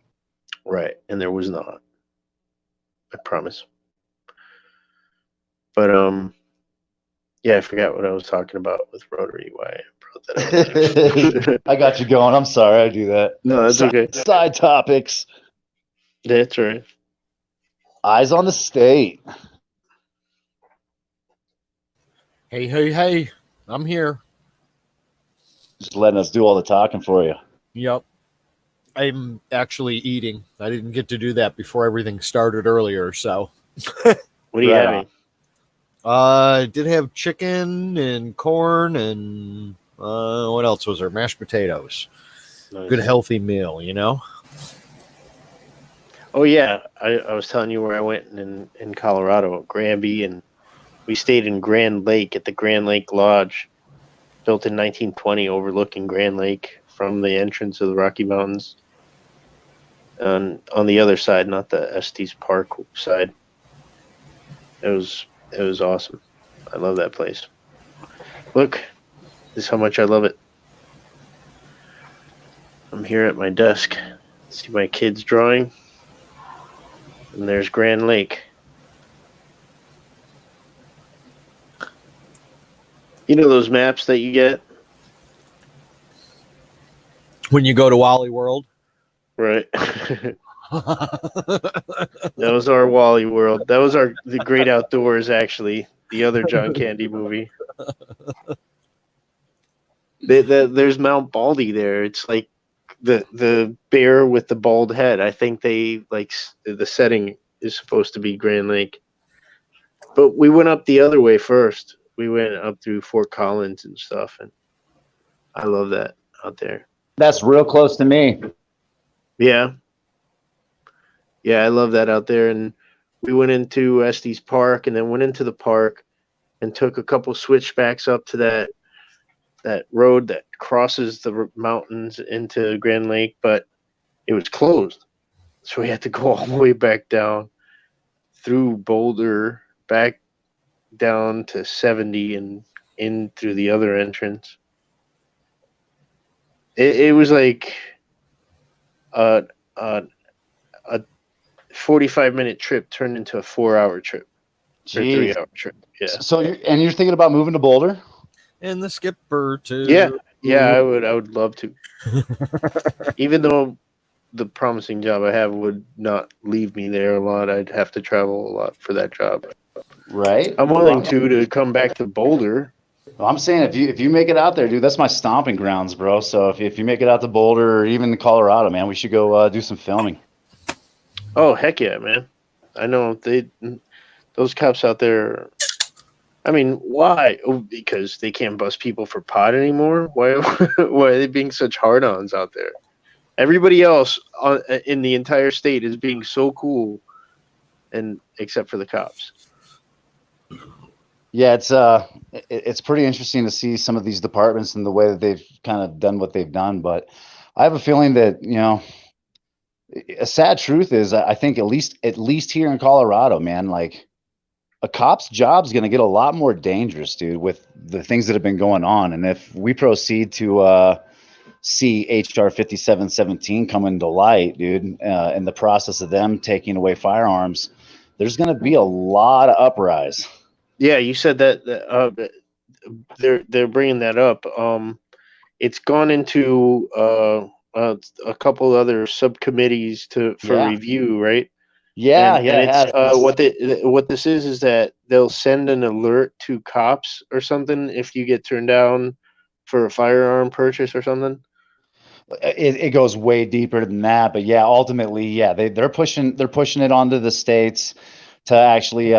Right, and there was not. I promise. But yeah, I forgot what I was talking about with Rotary. Why I brought that up. I got you going. I'm sorry, I do that. No, that's okay. Side topics. That's right. Eyes on the state. Hey, I'm here. Just letting us do all the talking for you. Yep. I'm actually eating. I didn't get to do that before everything started earlier, so. What are you Right having? I did have chicken and corn and what else was there? Mashed potatoes. Nice. Good healthy meal, you know? Oh yeah, I was telling you where I went in Colorado, Granby, and we stayed in Grand Lake at the Grand Lake Lodge, built in 1920, overlooking Grand Lake from the entrance of the Rocky Mountains. On the other side, not the Estes Park side. It was awesome. I love that place. Look, this is how much I love it. I'm here at my desk. See my kids drawing. And there's Grand Lake. You know those maps that you get? When you go to Wally World. Right. That was our Wally World. That was the Great Outdoors, actually. The other John Candy movie. There's Mount Baldy there. It's like the bear with the bald head. I think they like the setting is supposed to be Grand Lake. But we went up the other way first. We went up through Fort Collins and stuff, and I love that out there. That's real close to me. Yeah. Yeah, I love that out there. And we went into Estes Park and then went into the park and took a couple switchbacks up to that road that crosses the mountains into Grand Lake, but it was closed. So we had to go all the way back down through Boulder, back down to 70 and in through the other entrance. It was like a 45-minute trip turned into a 4-hour trip. Or 3-hour trip. Yeah. So you're thinking about moving to Boulder? And the skipper too. Yeah, I would love to. Even though the promising job I have would not leave me there a lot, I'd have to travel a lot for that job. Right. I'm willing to come back to Boulder. Well, I'm saying if you make it out there, dude, that's my stomping grounds, bro. So if you make it out to Boulder or even Colorado, man, we should go do some filming. Oh, heck yeah, man. I know those cops out there. I mean, why? Oh, because they can't bust people for pot anymore? Why are they being such hard-ons out there? Everybody else in the entire state is being so cool, and except for the cops. Yeah, it's pretty interesting to see some of these departments and the way that they've kind of done what they've done. But I have a feeling that, you know, a sad truth is I think at least here in Colorado, man, like a cop's job is going to get a lot more dangerous, dude, with the things that have been going on. And if we proceed to see HR 5717 come into light, dude, in the process of them taking away firearms, there's going to be a lot of uprise. Yeah, you said that they're bringing that up. It's gone into a couple other subcommittees for review, right? Yeah, and it's, what this is that they'll send an alert to cops or something if you get turned down for a firearm purchase or something. It goes way deeper than that, but yeah, ultimately, yeah, they're pushing it onto the states to actually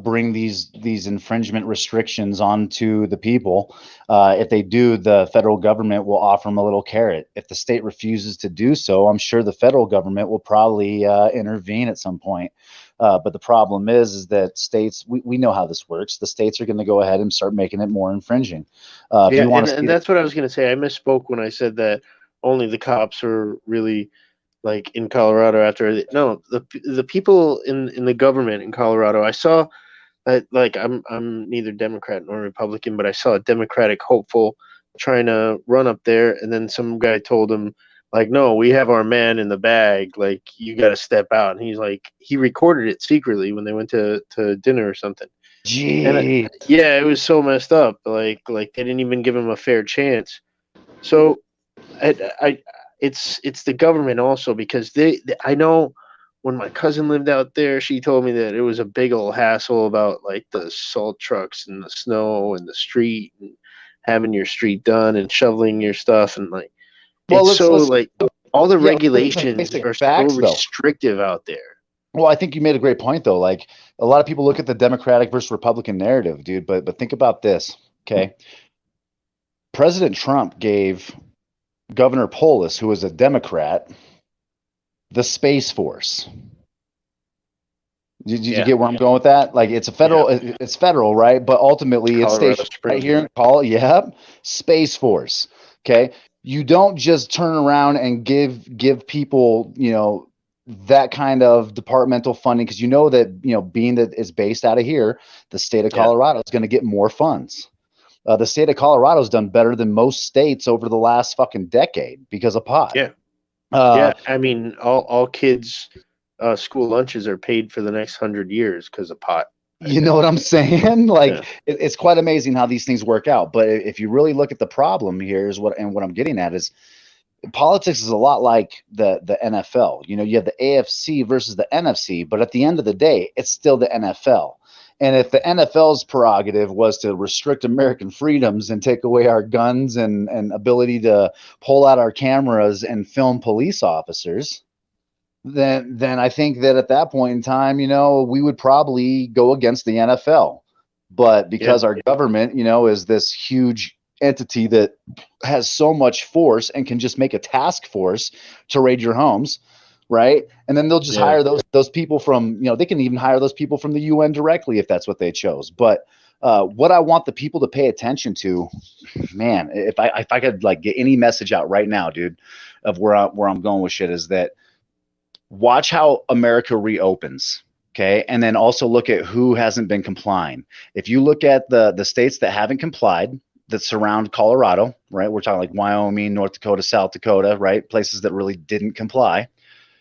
bring these infringement restrictions onto the people. If they do, the federal government will offer them a little carrot. If the state refuses to do so, I'm sure the federal government will probably intervene at some point. But the problem is that states, we know how this works. The states are going to go ahead and start making it more infringing. And that's what I was going to say. I misspoke when I said that only the cops are really like in Colorado after no the people in the government in Colorado. I saw like I'm neither Democrat nor Republican, but I saw a Democratic hopeful trying to run up there, and then some guy told him like, no, we have our man in the bag, like you got to step out. And he's like, he recorded it secretly when they went to dinner or something. Gee. Yeah, it was so messed up. Like they didn't even give him a fair chance. So it's the government also, because I know when my cousin lived out there, she told me that it was a big old hassle about like the salt trucks and the snow and the street and having your street done and shoveling your stuff, and like it's like all the regulations are facts, so restrictive out there. Well, I think you made a great point though. Like a lot of people look at the Democratic versus Republican narrative, dude, but think about this, okay? President Trump gave Governor Polis, who was a Democrat, the Space Force. Did you get where I'm going with that? Like it's a federal, it's federal, right? But ultimately it's stationed right here in Colorado. Space Force. Okay. You don't just turn around and give people, you know, that kind of departmental funding, because you know that, you know, being that it's based out of here, the state of Colorado is going to get more funds. The state of Colorado has done better than most states over the last fucking decade because of pot. Yeah. I mean, all kids' school lunches are paid for the next 100 years because of pot. You know what I'm saying? Like it's quite amazing how these things work out. But if you really look at the problem here, what I'm getting at is politics is a lot like the NFL. You know, you have the AFC versus the NFC, but at the end of the day, it's still the NFL. And if the NFL's prerogative was to restrict American freedoms and take away our guns and ability to pull out our cameras and film police officers, then I think that at that point in time, you know, we would probably go against the NFL. But because our government, you know, is this huge entity that has so much force and can just make a task force to raid your homes, right? And then they'll just hire those people from, you know, they can even hire those people from the UN directly if that's what they chose. But what I want the people to pay attention to, man, if I could like get any message out right now, dude, of where I'm going with shit, is that watch how America reopens. Okay. And then also look at who hasn't been complying. If you look at the states that haven't complied, that surround Colorado, right? We're talking like Wyoming, North Dakota, South Dakota, right? Places that really didn't comply.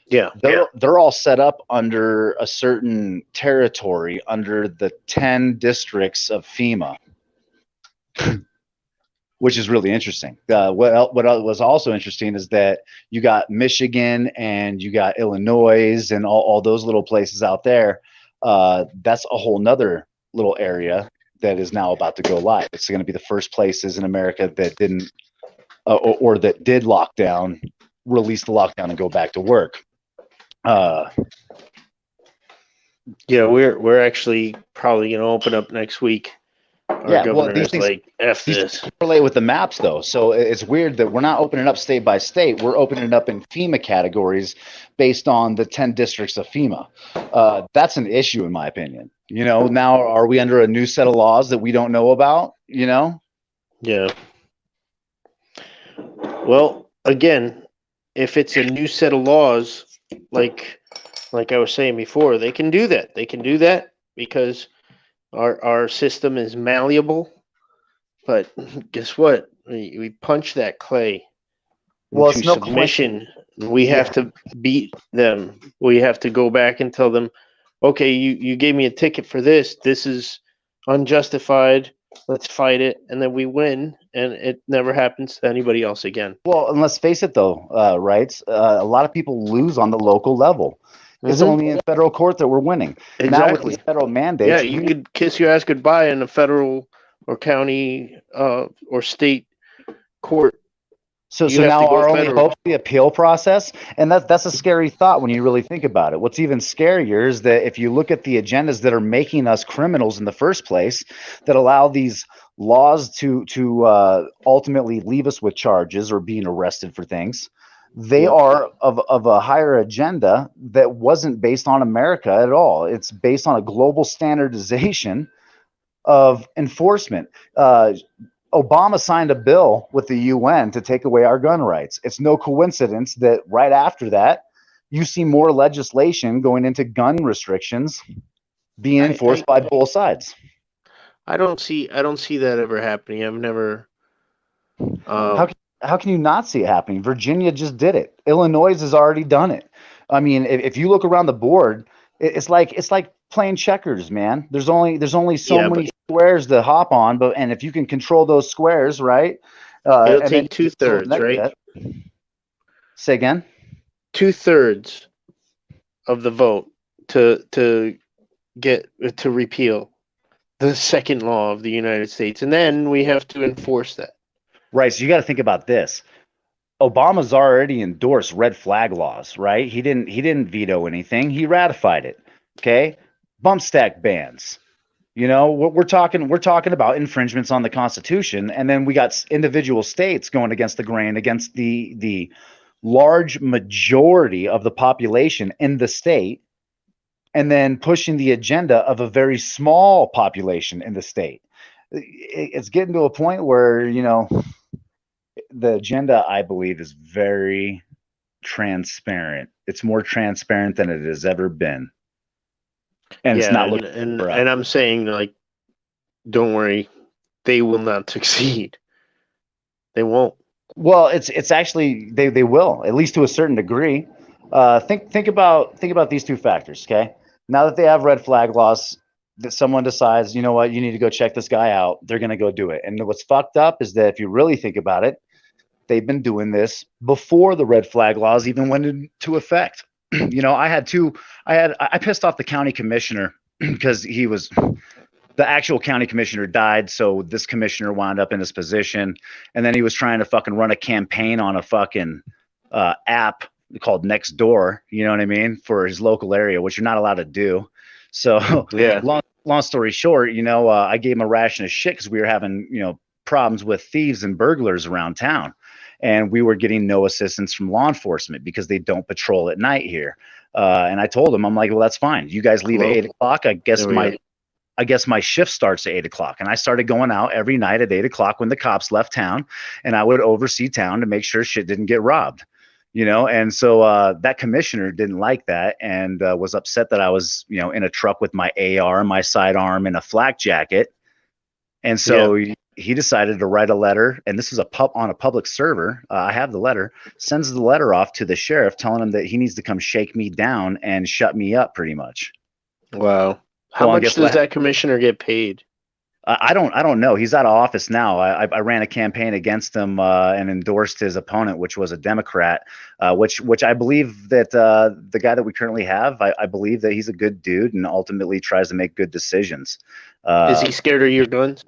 Yeah. They're all set up under a certain territory under the 10 districts of FEMA, which is really interesting. What was also interesting is that you got Michigan and you got Illinois and all those little places out there. That's a whole nother little area that is now about to go live. It's going to be the first places in America that didn't or that did lockdown, release the lockdown and go back to work. We're actually probably going to open up next week. Our governor is like, F this. Relate with the maps though. So it's weird that we're not opening up state by state. We're opening it up in FEMA categories based on the 10 districts of FEMA. That's an issue in my opinion. You know, now are we under a new set of laws that we don't know about, you know? Yeah. Well, again, if it's a new set of laws, like I was saying before, they can do that. They can do that because our system is malleable. But guess what? We punch that clay into submission. We have to beat them. We have to go back and tell them, okay, you gave me a ticket for this. This is unjustified. Let's fight it. And then we win, and it never happens to anybody else again. Well, and let's face it, though, right? A lot of people lose on the local level. It's only in federal court that we're winning. Exactly. Now with these federal mandates. Yeah, you could kiss your ass goodbye in a federal or county or state court. So now our only hope is the appeal process, and that's a scary thought when you really think about it. What's even scarier is that if you look at the agendas that are making us criminals in the first place, that allow these laws to ultimately leave us with charges or being arrested for things, they are of a higher agenda that wasn't based on America at all. It's based on a global standardization of enforcement. Obama signed a bill with the UN to take away our gun rights. It's no coincidence that right after that, you see more legislation going into gun restrictions being enforced by both sides. I don't see that ever happening. I've never. How can you not see it happening? Virginia just did it. Illinois has already done it. I mean, if you look around the board, it's like playing checkers, man. There's only so many squares to hop on, and if you can control those squares, right? It'll take 2/3, right? Say again. 2/3 of the vote to get to repeal the second law of the United States, and then we have to enforce that. Right. So you got to think about this. Obama's already endorsed red flag laws, right? He didn't veto anything. He ratified it. Okay. Bump stack bans. You know, we're talking about infringements on the Constitution, and then we got individual states going against the grain, against the large majority of the population in the state, and then pushing the agenda of a very small population in the state. It's getting to a point where, you know, the agenda, I believe, is very transparent. It's more transparent than it has ever been. And it's not looking and I'm saying, like, don't worry, they will not succeed. They won't. Well, it's actually they will, at least to a certain degree. Think about these two factors, okay? Now that they have red flag laws, that someone decides, you know what, you need to go check this guy out, they're going to go do it. And what's fucked up is that if you really think about it, they've been doing this before the red flag laws even went into effect. You know, I pissed off the county commissioner because the actual county commissioner died. So this commissioner wound up in his position, and then he was trying to fucking run a campaign on a fucking app called Nextdoor, you know what I mean, for his local area, which you're not allowed to do. So yeah, long story short, you know, I gave him a ration of shit because we were having, you know, problems with thieves and burglars around town. And we were getting no assistance from law enforcement because they don't patrol at night here. And I told him, I'm like, well, that's fine. You guys leave at 8 o'clock. I guess my shift starts at 8 o'clock. And I started going out every night at 8 o'clock when the cops left town, and I would oversee town to make sure shit didn't get robbed, you know? And so that commissioner didn't like that, and was upset that I was, you know, in a truck with my AR, my sidearm, and a flak jacket. And so he decided to write a letter, and this is on a public server. I have the letter, sends the letter off to the sheriff telling him that he needs to come shake me down and shut me up pretty much. Wow. How much does that commissioner get paid? I don't know. He's out of office now. I ran a campaign against him and endorsed his opponent, which was a Democrat, which I believe that the guy that we currently have, I believe that he's a good dude and ultimately tries to make good decisions. Is he scared of your guns?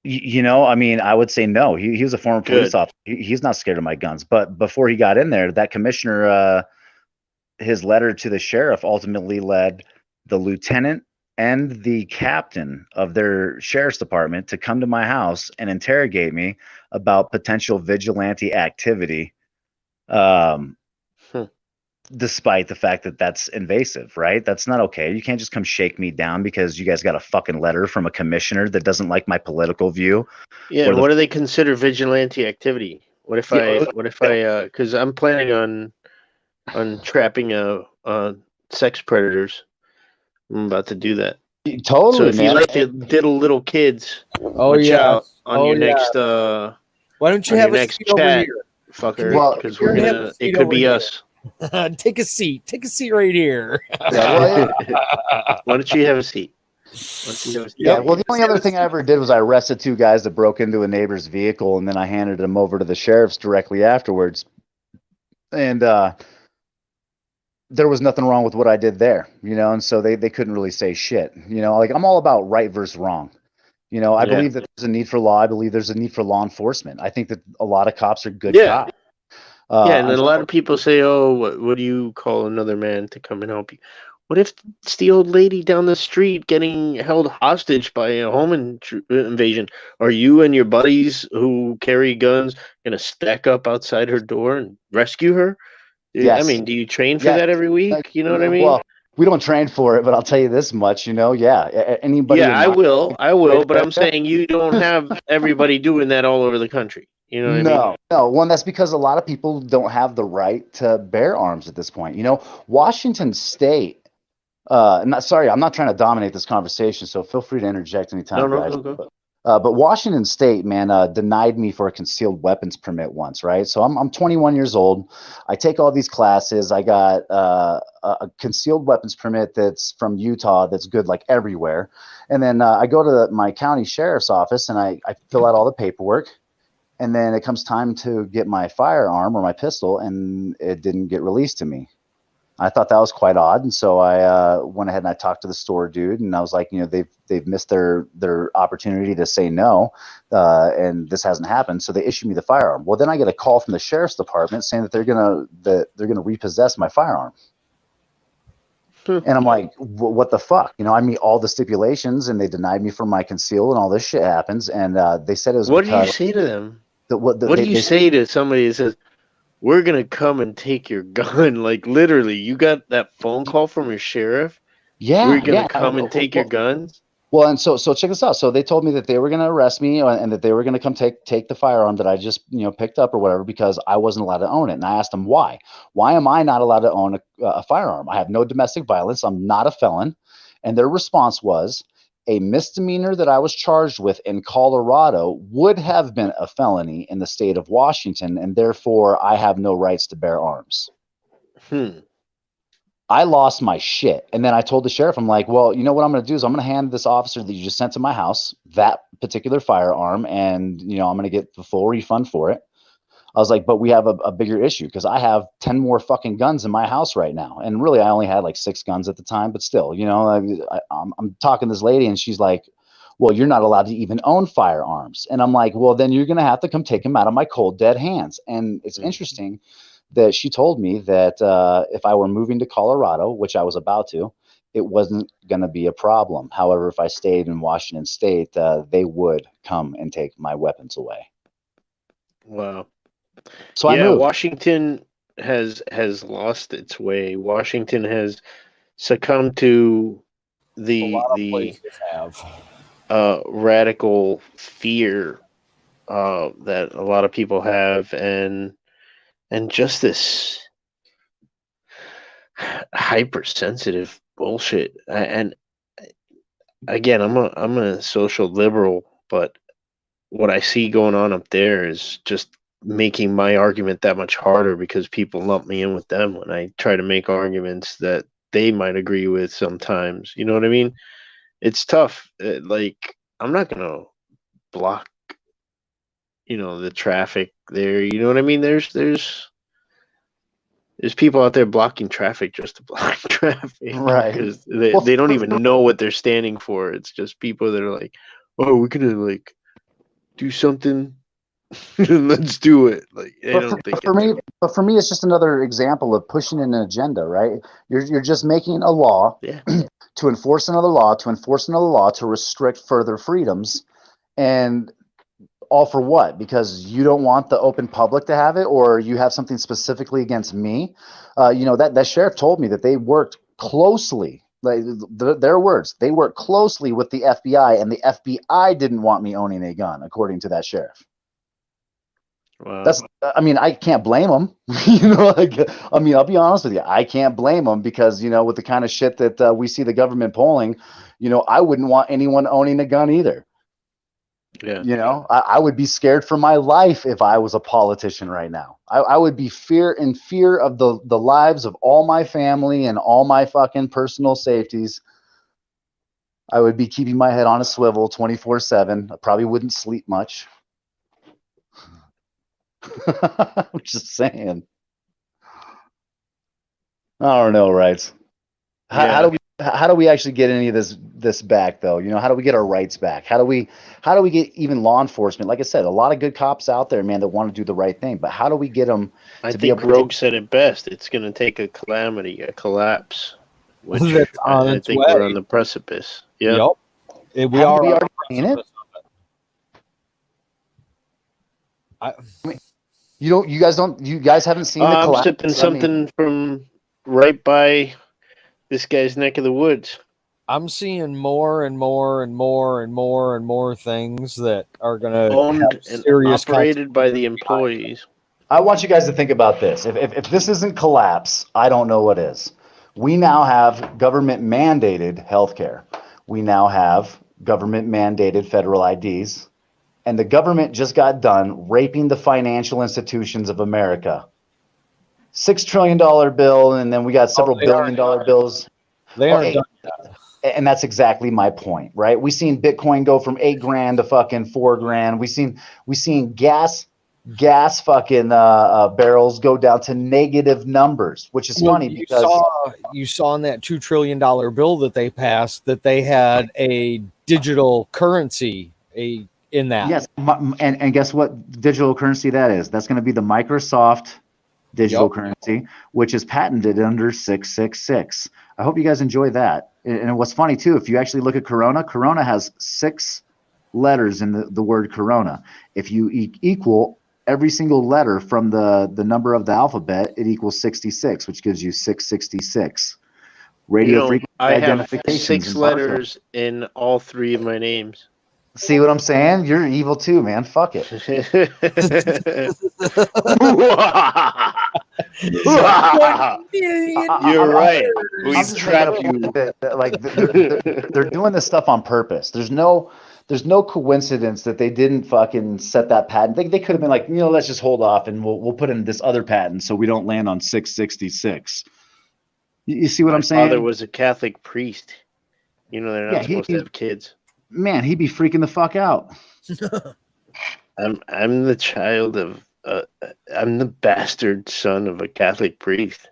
You know, I mean, I would say no. He was a former police officer. He's not scared of my guns. But before he got in there, that commissioner, his letter to the sheriff ultimately led the lieutenant and the captain of their sheriff's department to come to my house and interrogate me about potential vigilante activity. Despite the fact that that's invasive, right? That's not okay. You can't just come shake me down because you guys got a fucking letter from a commissioner that doesn't like my political view. Yeah. What do they consider vigilante activity? What if I, cause I'm planning on trapping sex predators. I'm about to do that. Totally. So if you like to diddle little kids, watch out on your next, why don't you have a seat over here, fucker? Because it could be us. Take a seat right here. Why don't you have a seat? Yeah, well, the only other thing I ever did was I arrested 2 guys that broke into a neighbor's vehicle, and then I handed them over to the sheriffs directly afterwards. And there was nothing wrong with what I did there, you know, and so they couldn't really say shit, you know, like I'm all about right versus wrong. You know, I believe that there's a need for law. I believe there's a need for law enforcement. I think that a lot of cops are good cops. And then a lot of people say, oh, what do you call another man to come and help you? What if it's the old lady down the street getting held hostage by a home invasion? Are you and your buddies who carry guns going to stack up outside her door and rescue her? Yes. I mean, do you train for that every week? You know what I mean? Well, we don't train for it, but I'll tell you this much, you know, anybody. Yeah, I will, but I'm saying you don't have everybody doing that all over the country. You know what I mean? No. One, that's because a lot of people don't have the right to bear arms at this point. You know, Washington State. I'm not trying to dominate this conversation, so feel free to interject anytime, No, guys. go. But Washington State, man, denied me for a concealed weapons permit once, right? So I'm 21 years old. I take all these classes. I got a concealed weapons permit that's from Utah that's good like everywhere. And then I go to my county sheriff's office and I fill out all the paperwork. And then it comes time to get my firearm or my pistol, and it didn't get released to me. I thought that was quite odd, and so I went ahead and I talked to the store dude, and I was like, you know, they've missed their opportunity to say no, and this hasn't happened, so they issued me the firearm. Well, then I get a call from the sheriff's department saying that they're gonna repossess my firearm, and I'm like, what the fuck? You know, I meet all the stipulations, and they denied me for my conceal, and all this shit happens, and they said it was. What do you say to them? What do you say to somebody that says, we're going to come and take your gun? Like, literally, you got that phone call from your sheriff? Yeah. We're going to come and take your guns? Well, and so check this out. So they told me that they were going to arrest me and that they were going to come take the firearm that I just, you know, picked up or whatever, because I wasn't allowed to own it. And I asked them why. Why am I not allowed to own a firearm? I have no domestic violence. I'm not a felon. And their response was, a misdemeanor that I was charged with in Colorado would have been a felony in the state of Washington, and therefore I have no rights to bear arms. I lost my shit. And then I told the sheriff, I'm like, well, you know what I'm going to do is I'm going to hand this officer that you just sent to my house that particular firearm, and, you know, I'm going to get the full refund for it. I was like, but we have a bigger issue because I have 10 more fucking guns in my house right now. And really, I only had like 6 guns at the time, but still, you know, I'm talking to this lady and she's like, well, you're not allowed to even own firearms. And I'm like, well, then you're going to have to come take them out of my cold, dead hands. And it's interesting that she told me that if I were moving to Colorado, which I was about to, it wasn't going to be a problem. However, if I stayed in Washington State, they would come and take my weapons away. Wow. So I moved. Washington has lost its way. Washington has succumbed to the radical fear that a lot of people have, and just this hypersensitive bullshit. And again, I'm a social liberal, but what I see going on up there is just making my argument that much harder, because people lump me in with them when I try to make arguments that they might agree with sometimes. You know what I mean? It's tough. Like, I'm not going to block, you know, the traffic there. You know what I mean? There's people out there blocking traffic just to block traffic. Right. Because they don't even know what they're standing for. It's just people that are like, oh, we're going to, like, do something. Let's do it. Like, but for me, it's just another example of pushing an agenda, right? You're just making a law to enforce another law, to restrict further freedoms, and all for what? Because you don't want the open public to have it, or you have something specifically against me. You know, that sheriff told me that they worked closely. Like, their words, they worked closely with the FBI, and the FBI didn't want me owning a gun, according to that sheriff. Wow. I mean, I can't blame them. You know, like, I mean, I'll be honest with you, I can't blame them, because, you know, with the kind of shit that we see the government pulling, you know, I wouldn't want anyone owning a gun either. Yeah. You know, I would be scared for my life if I was a politician right now. I would be in fear of the lives of all my family and all my fucking personal safeties. I would be keeping my head on a swivel 24/7. I probably wouldn't sleep much. I'm just saying. I don't know, right? How do we actually get any of this back, though? You know, how do we get our rights back? How do we get even law enforcement? Like I said, a lot of good cops out there, man, that want to do the right thing. But how do we get them? I think Rogue said it best. It's going to take a calamity, a collapse, which I think we're on the precipice. Yeah. Yep. We are already in it. You guys haven't seen the collapse? I'm sipping something from right by this guy's neck of the woods. I'm seeing more and more and more and more and more things that are going to Owned have and serious operated by the employees. I want you guys to think about this. If this isn't collapse, I don't know what is. We now have government mandated healthcare. We now have government mandated federal IDs. And the government just got done raping the financial institutions of America. $6 trillion bill, and then we got several billion-dollar bills. They Oh, aren't hey, done. and that's exactly my point, right? We seen Bitcoin go from $8,000 to fucking $4,000. We seen gas fucking barrels go down to negative numbers, which is funny because you saw in that $2 trillion bill that they passed that they had a digital currency in that. yes, and guess what digital currency that is? That's going to be the Microsoft digital currency, which is patented under 666. I hope you guys enjoy that. And what's funny too, if you actually look at Corona has 6 letters in the word Corona. If you equal every single letter from the number of the alphabet, it equals 66, which gives you 666. Radio frequency I have identifications 6 and partial. letters in all 3 of my names. See what I'm saying? You're evil too, man. Fuck it. You're right. We I'm just trapped making you. that, like they're doing this stuff on purpose. There's no coincidence that they didn't fucking set that patent. They could have been like, let's just hold off and we'll put in this other patent so we don't land on 666. You see what I'm saying? My father was a Catholic priest. They're not supposed to have kids. Man, he'd be freaking the fuck out. I'm the child of I'm the bastard son of a Catholic priest,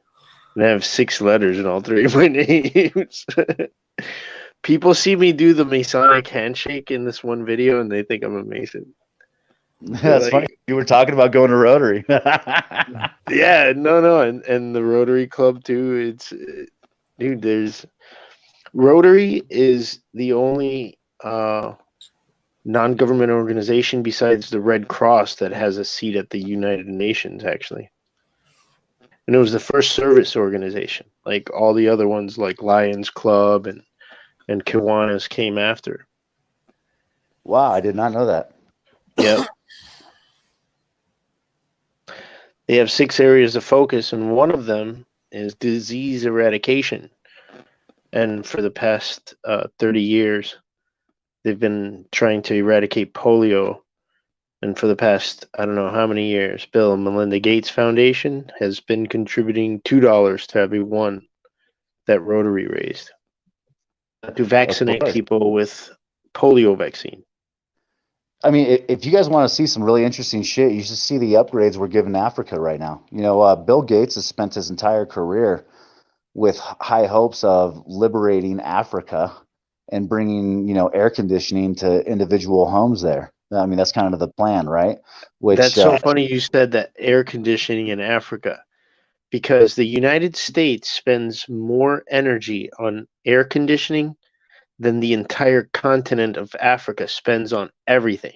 and I have 6 letters in all 3 of my names. People see me do the Masonic handshake in this one video, and they think I'm a Mason. That's funny. You were talking about going to Rotary. Yeah, no, and the Rotary Club too. There's Rotary is the only non-government organization besides the Red Cross that has a seat at the United Nations, actually. And it was the first service organization. Like all the other ones, like Lions Club and Kiwanis came after. Wow, I did not know that. Yep. They have 6 areas of focus, and one of them is disease eradication. And for the past 30 years, they've been trying to eradicate polio. And for the past, I don't know how many years, Bill and Melinda Gates Foundation has been contributing $2 to every one that Rotary raised to vaccinate people with polio vaccine. I mean, if you guys want to see some really interesting shit, you should see the upgrades we're giving Africa right now. Bill Gates has spent his entire career with high hopes of liberating Africa and bringing, air conditioning to individual homes there. I mean, that's kind of the plan, right? That's so funny you said that, air conditioning in Africa, because the United States spends more energy on air conditioning than the entire continent of Africa spends on everything.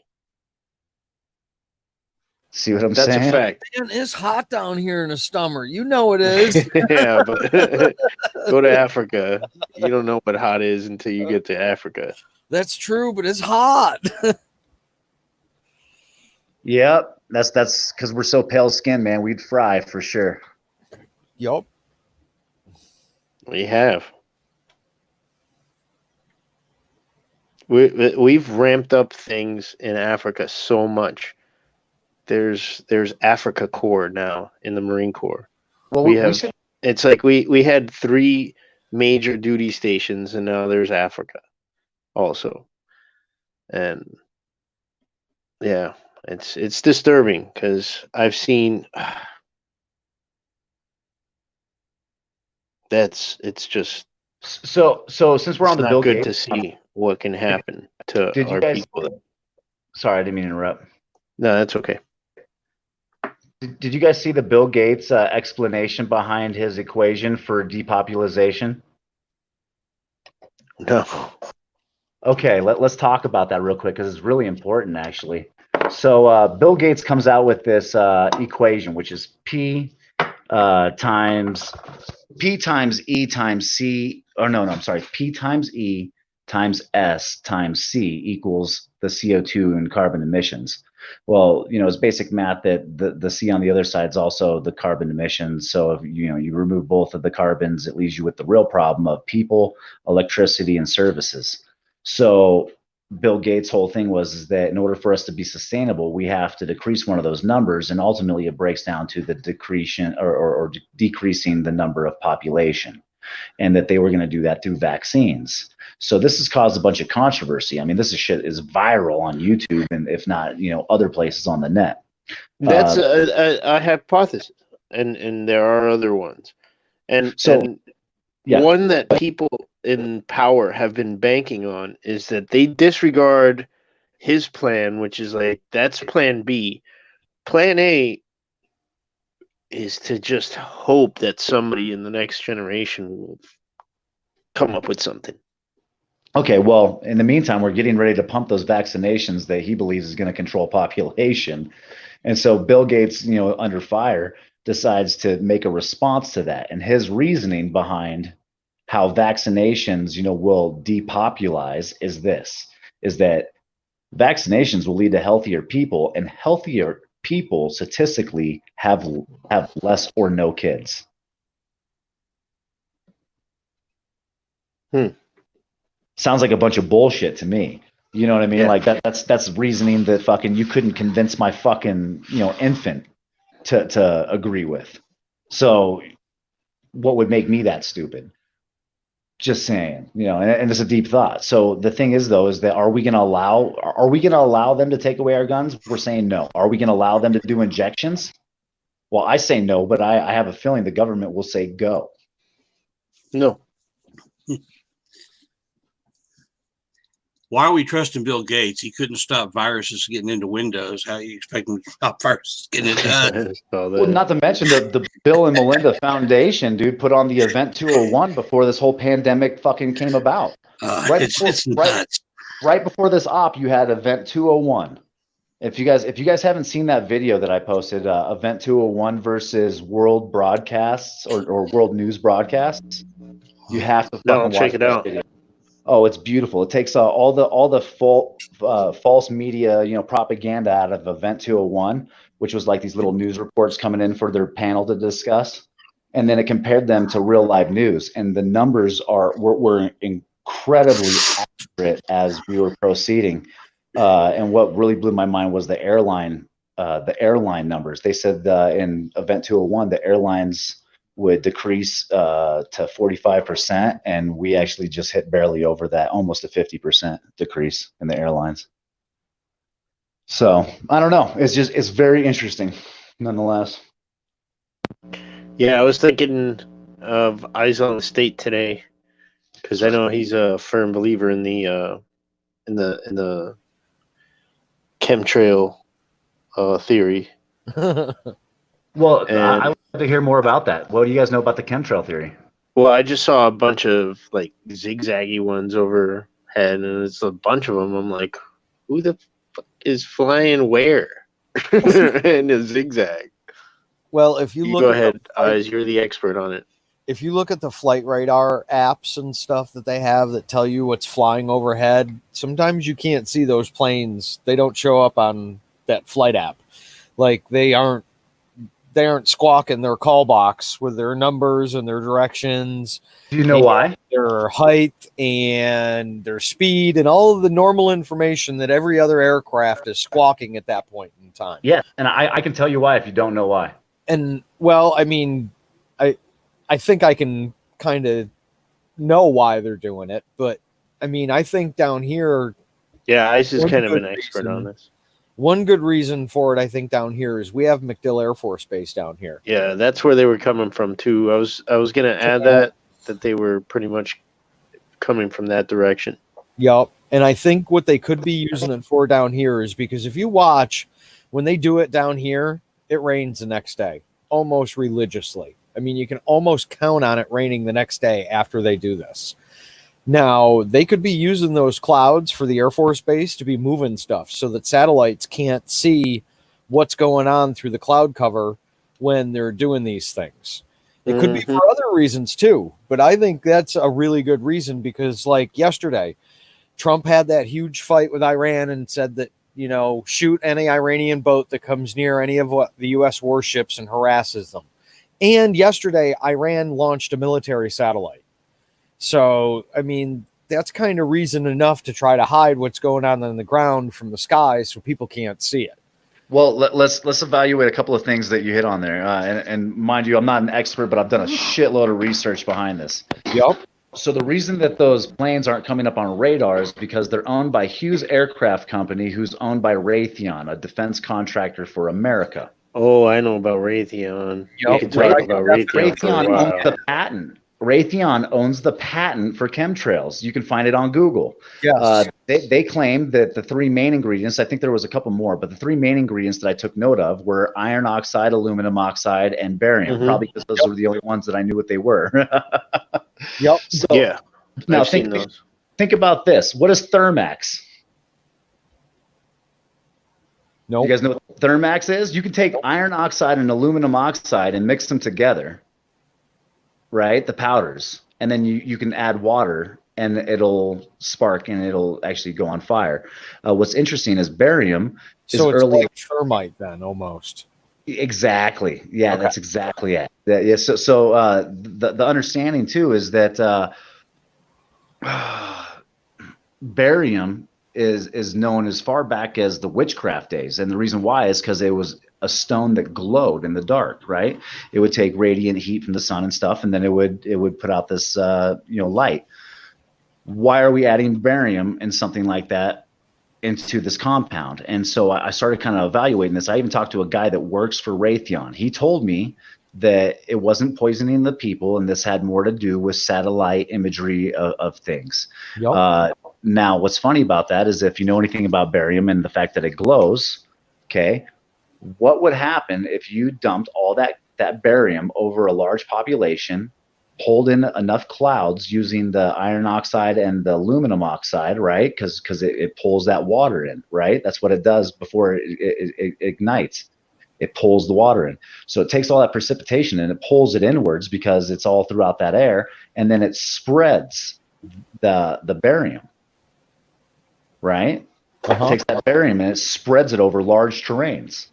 See what I'm saying? That's a fact. Man, it's hot down here in the summer. You know it is. Yeah, but go to Africa. You don't know what hot is until you get to Africa. That's true, but it's hot. Yep, that's because we're so pale skinned, man. We'd fry for sure. Yup. We have. We've ramped up things in Africa so much. There's Africa Corps now in the Marine Corps. Well, it's like we had 3 major duty stations, and now there's Africa also. And yeah, it's disturbing because I've seen it's just so since we're on the not Bill good Gates, to see what can happen to our people. Sorry, I didn't mean to interrupt. No, that's okay. Did you guys see the Bill Gates explanation behind his equation for depopulation? No. Okay, let's talk about that real quick because it's really important, actually. So Bill Gates comes out with this equation, which is P times E times C I'm sorry, P times E times S times C equals the CO2 and carbon emissions. Well, it's basic math that the C on the other side is also the carbon emissions. So if you remove both of the carbons, it leaves you with the real problem of people, electricity, and services. So Bill Gates' whole thing was that in order for us to be sustainable, we have to decrease one of those numbers, and ultimately it breaks down to the decreasing the number of population, and that they were going to do that through vaccines. So this has caused a bunch of controversy. I mean, this is viral on YouTube, and if not, other places on the net. That's a hypothesis, and there are other ones, and one that people in power have been banking on is that they disregard his plan, which is like, that's plan B. Plan A is to just hope that somebody in the next generation will come up with something. Okay, well, in the meantime, we're getting ready to pump those vaccinations that he believes is going to control population. And so Bill Gates, under fire, decides to make a response to that. And his reasoning behind how vaccinations, will depopulize is that vaccinations will lead to healthier people, and healthier people statistically have less or no kids. Sounds like a bunch of bullshit to me. You know what I mean? Yeah. Like that's reasoning that fucking you couldn't convince my fucking, infant to agree with. So what would make me that stupid? Just saying, and it's a deep thought. So the thing is, though, is that are we going to allow them to take away our guns? We're saying no. Are we going to allow them to do injections? Well, I say no, but I have a feeling the government will say go. No. Why are we trusting Bill Gates? He couldn't stop viruses getting into Windows. How do you expect him to stop viruses getting into that? Well, not to mention the Bill and Melinda Foundation, dude, put on the Event 201 before this whole pandemic fucking came about. It's nuts. Right before this op, you had Event 201. If you guys haven't seen that video that I posted, Event 201 versus World Broadcasts or World News Broadcasts, you have to fucking check it out. Video. Oh, it's beautiful. It takes all the false media, propaganda out of Event 201, which was like these little news reports coming in for their panel to discuss, and then it compared them to real live news, and the numbers were incredibly accurate as we were proceeding. And what really blew my mind was the airline numbers. They said in Event 201, the airlines would decrease to 45%, and we actually just hit barely over that, almost a 50% decrease in the airlines. So I don't know. It's very interesting, nonetheless. Yeah, I was thinking of Eyes on the State today, because I know he's a firm believer in the chemtrail theory. Well, I would like to hear more about that. What do you guys know about the chemtrail theory? Well, I just saw a bunch of like zigzaggy ones overhead, and it's a bunch of them. I'm like, who the fuck is flying where in a zigzag? Well, if you look, go ahead, Eyes. You're the expert on it. If you look at the flight radar apps and stuff that they have that tell you what's flying overhead, sometimes you can't see those planes. They don't show up on that flight app. Like they aren't squawking their call box with their numbers and their directions. Do you know why? Their height and their speed and all of the normal information that every other aircraft is squawking at that point in time. Yeah, and I can tell you why if you don't know why. And, well, I mean, I think I can kind of know why they're doing it, but, I mean, I think down here... Yeah, Ice is kind of an expert on this. One good reason for it, I think, down here is we have MacDill Air Force Base down here. Yeah, that's where they were coming from too. I was going to add that they were pretty much coming from that direction. Yep, and I think what they could be using it for down here is because if you watch, when they do it down here, it rains the next day, almost religiously. I mean, you can almost count on it raining the next day after they do this. Now, they could be using those clouds for the Air Force Base to be moving stuff so that satellites can't see what's going on through the cloud cover when they're doing these things. It could be for other reasons too, but I think that's a really good reason because, like yesterday, Trump had that huge fight with Iran and said that, shoot any Iranian boat that comes near any of what the U.S. warships and harasses them. And yesterday, Iran launched a military satellite. So, I mean, that's kind of reason enough to try to hide what's going on the ground from the sky so people can't see it. Well, let's evaluate a couple of things that you hit on there. And mind you, I'm not an expert, but I've done a shitload of research behind this. Yep. So the reason that those planes aren't coming up on radar is because they're owned by Hughes Aircraft Company, who's owned by Raytheon, a defense contractor for America. Oh, I know about Raytheon. Yep. You can talk about Raytheon for a Raytheon while. owns the patent. Raytheon owns the patent for chemtrails. You can find it on Google. Yes. They claim that the three main ingredients, I think there was a couple more, but the three main ingredients that I took note of were iron oxide, aluminum oxide, and barium, probably because those were the only ones that I knew what they were. Yep. So, Yeah. now I've seen those. think about this. What is Thermax? Nope. You guys know what Thermax is? You can take iron oxide and aluminum oxide and mix them together, right? The powders. And then you can add water and it'll spark and it'll actually go on fire. What's interesting is barium is So it's early. like thermite then, almost. Exactly. Yeah, Okay. that's exactly it. Yeah. So the understanding too is that barium is known as far back as the witchcraft days, and the reason why is because it was a stone that glowed in the dark. Right? It would take radiant heat from the sun and stuff, and then it would put out this light. Why are we adding barium and something like that into this compound? And so I started kind of evaluating this. I even talked to a guy that works for Raytheon. He told me that it wasn't poisoning the people, and this had more to do with satellite imagery of things. Yep. Now, what's funny about that is if you know anything about barium and the fact that it glows, okay, what would happen if you dumped all that barium over a large population, pulled in enough clouds using the iron oxide and the aluminum oxide, right? Because it pulls that water in, right? That's what it does before it ignites. It pulls the water in. So it takes all that precipitation and it pulls it inwards because it's all throughout that air, and then it spreads the barium, right? It takes that barium and it spreads it over large terrains.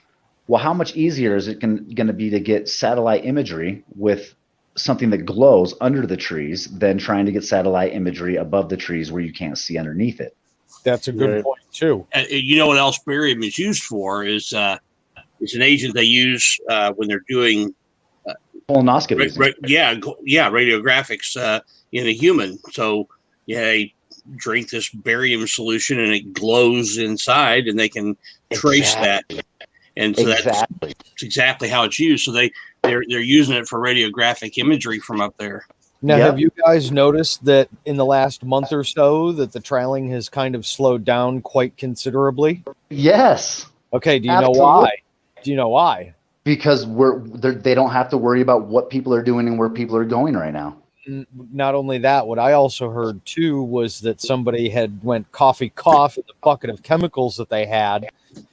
Well, how much easier is it going to be to get satellite imagery with something that glows under the trees than trying to get satellite imagery above the trees where you can't see underneath it? That's a good Right. point too. You know what else barium is used for is it's an agent they use when they're doing Colonoscopies. radiographics in a human. So they drink this barium solution and it glows inside, and they can trace that. And so that's exactly how it's used. So they're using it for radiographic imagery from up there. Now, Yep. have you guys noticed that in the last month or so that the trailing has kind of slowed down quite considerably? Yes, Okay, do you know Absolutely. why? Do you know why? because they don't have to worry about what people are doing and where people are going right now. Not only that, what I also heard too was that somebody had went cough in the bucket of chemicals that they had,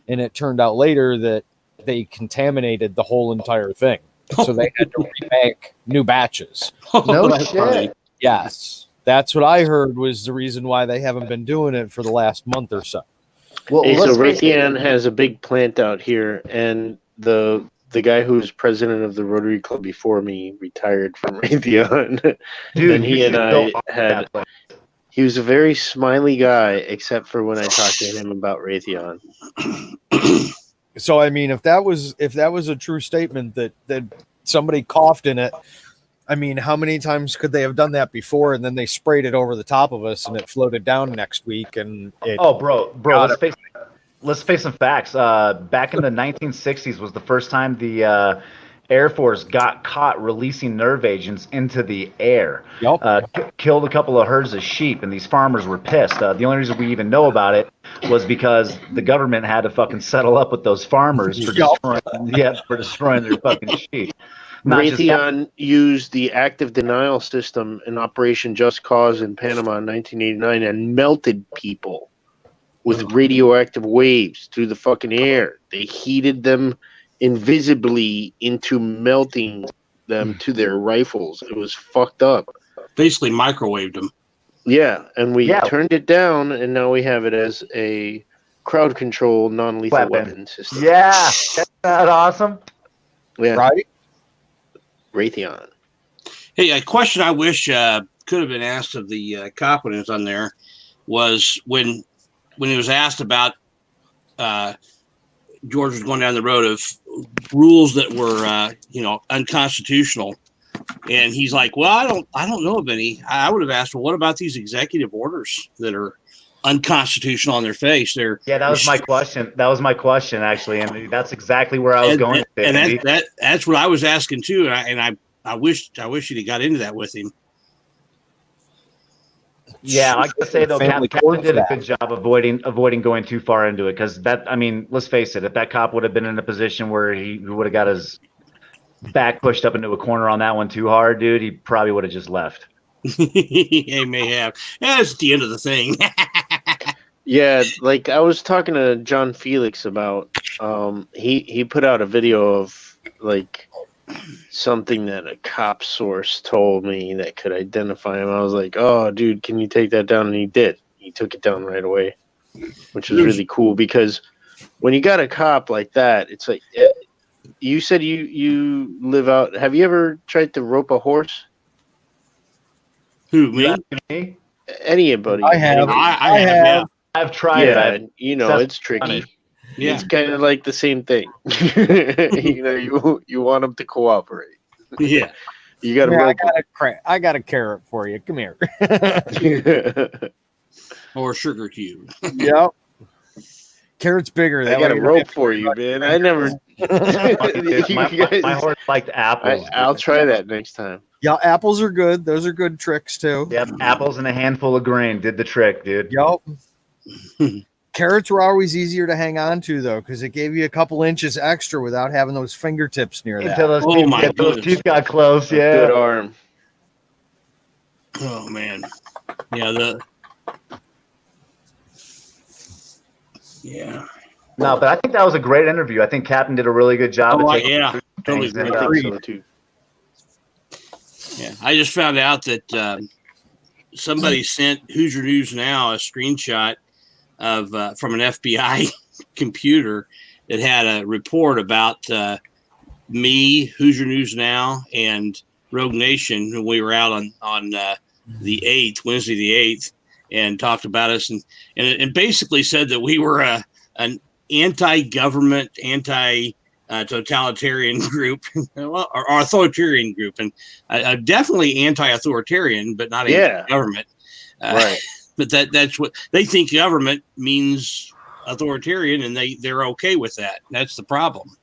and it turned out later that they contaminated the whole entire thing. So they had to remake new batches. No That's shit. funny. Yes, that's what I heard was the reason why they haven't been doing it for the last month or so. Well, Hey, so let's face it. Raytheon has a big plant out here, and the guy who was president of the Rotary Club before me retired from Raytheon. Dude, and he you and should I go off had- that place. He was a very smiley guy, except for when I talked to him about Raytheon. So I mean, if that was a true statement that somebody coughed in it, I mean, how many times could they have done that before, and then they sprayed it over the top of us, and it floated down next week, and it. Oh, bro, Got let's face some facts. Back in the 1960s was the first time the Air Force got caught releasing nerve agents into the air. Yep. Killed a couple of herds of sheep, and these farmers were pissed. The only reason we even know about it was because the government had to fucking settle up with those farmers for destroying their fucking sheep. Not just that- Raytheon used the active denial system in Operation Just Cause in Panama in 1989 and melted people with radioactive waves through the fucking air. They heated them invisibly into melting them to their rifles. It was fucked up. Basically microwaved them. Yeah, and we turned it down, and now we have it as a crowd control non-lethal weapon system. Yeah, isn't that awesome? Yeah, Right? Raytheon. Hey, a question I wish could have been asked of the cop when he was on there was when he was asked about George was going down the road of rules that were unconstitutional, and he's like, well, I don't know of any. I would have asked, well, what about these executive orders that are unconstitutional on their face? That was my question. That was my question, actually, and that's exactly where I was going. And that's what I was asking too. And I wish he'd got into that with him. Yeah, I gotta say though, Captain did a good job avoiding going too far into it, because let's face it, if that cop would have been in a position where he would have got his back pushed up into a corner on that one too hard, dude, he probably would have just left. He may have. That's the end of the thing. Yeah, like I was talking to John Felix about he put out a video of like something that a cop source told me that could identify him. I was like, oh dude, can you take that down? And he did. He took it down right away, which was really cool, because when you got a cop like that, it's like, you said you live out. Have you ever tried to rope a horse? Who, me? Anybody? I have. I have. Yeah. I've tried it. Yeah, it's tricky. Yeah. It's kind of like the same thing. You want them to cooperate. Yeah. You got to. I got a carrot for you. Come here. Or sugar cube. Yep. Carrot's bigger. I got a rope for you, man. I never. my horse liked apples. I'll try that next time. Yeah, apples are good. Those are good tricks too. Yep, apples and a handful of grain did the trick, dude. Yep. Carrots were always easier to hang on to though, because it gave you a couple inches extra without having those fingertips near that. Until those teeth got close. Yeah. Good arm. Oh man. Yeah. Yeah. No, but I think that was a great interview. I think Captain did a really good job. Totally agree. Yeah, I just found out that somebody sent Hoosier News Now a screenshot of from an FBI computer that had a report about me, Hoosier News Now, and Rogue Nation when we were out on the 8th, Wednesday the 8th, and talked about us and basically said that we were an anti-government, totalitarian group, or authoritarian group, and definitely anti-authoritarian, but not anti-government. Right. But that's what they think government means, authoritarian, and they're okay with that. That's the problem.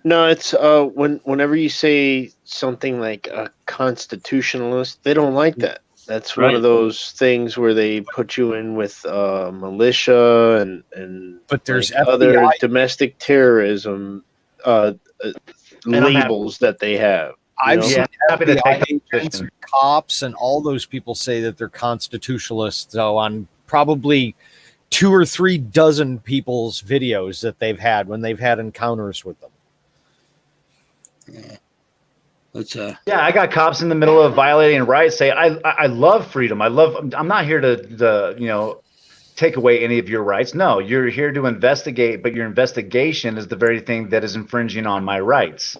No, it's whenever you say something like a constitutionalist, they don't like that. That's one of those things where they put you in with militia and but there's like other domestic terrorism labels that they have. I've seen FBI agents, cops, and all those people say that they're constitutionalists. So on probably 2 or 3 dozen people's videos that they've had when they've had encounters with them. Yeah. I got cops in the middle of violating rights say, I love freedom. I'm not here to take away any of your rights. No, you're here to investigate, but your investigation is the very thing that is infringing on my rights.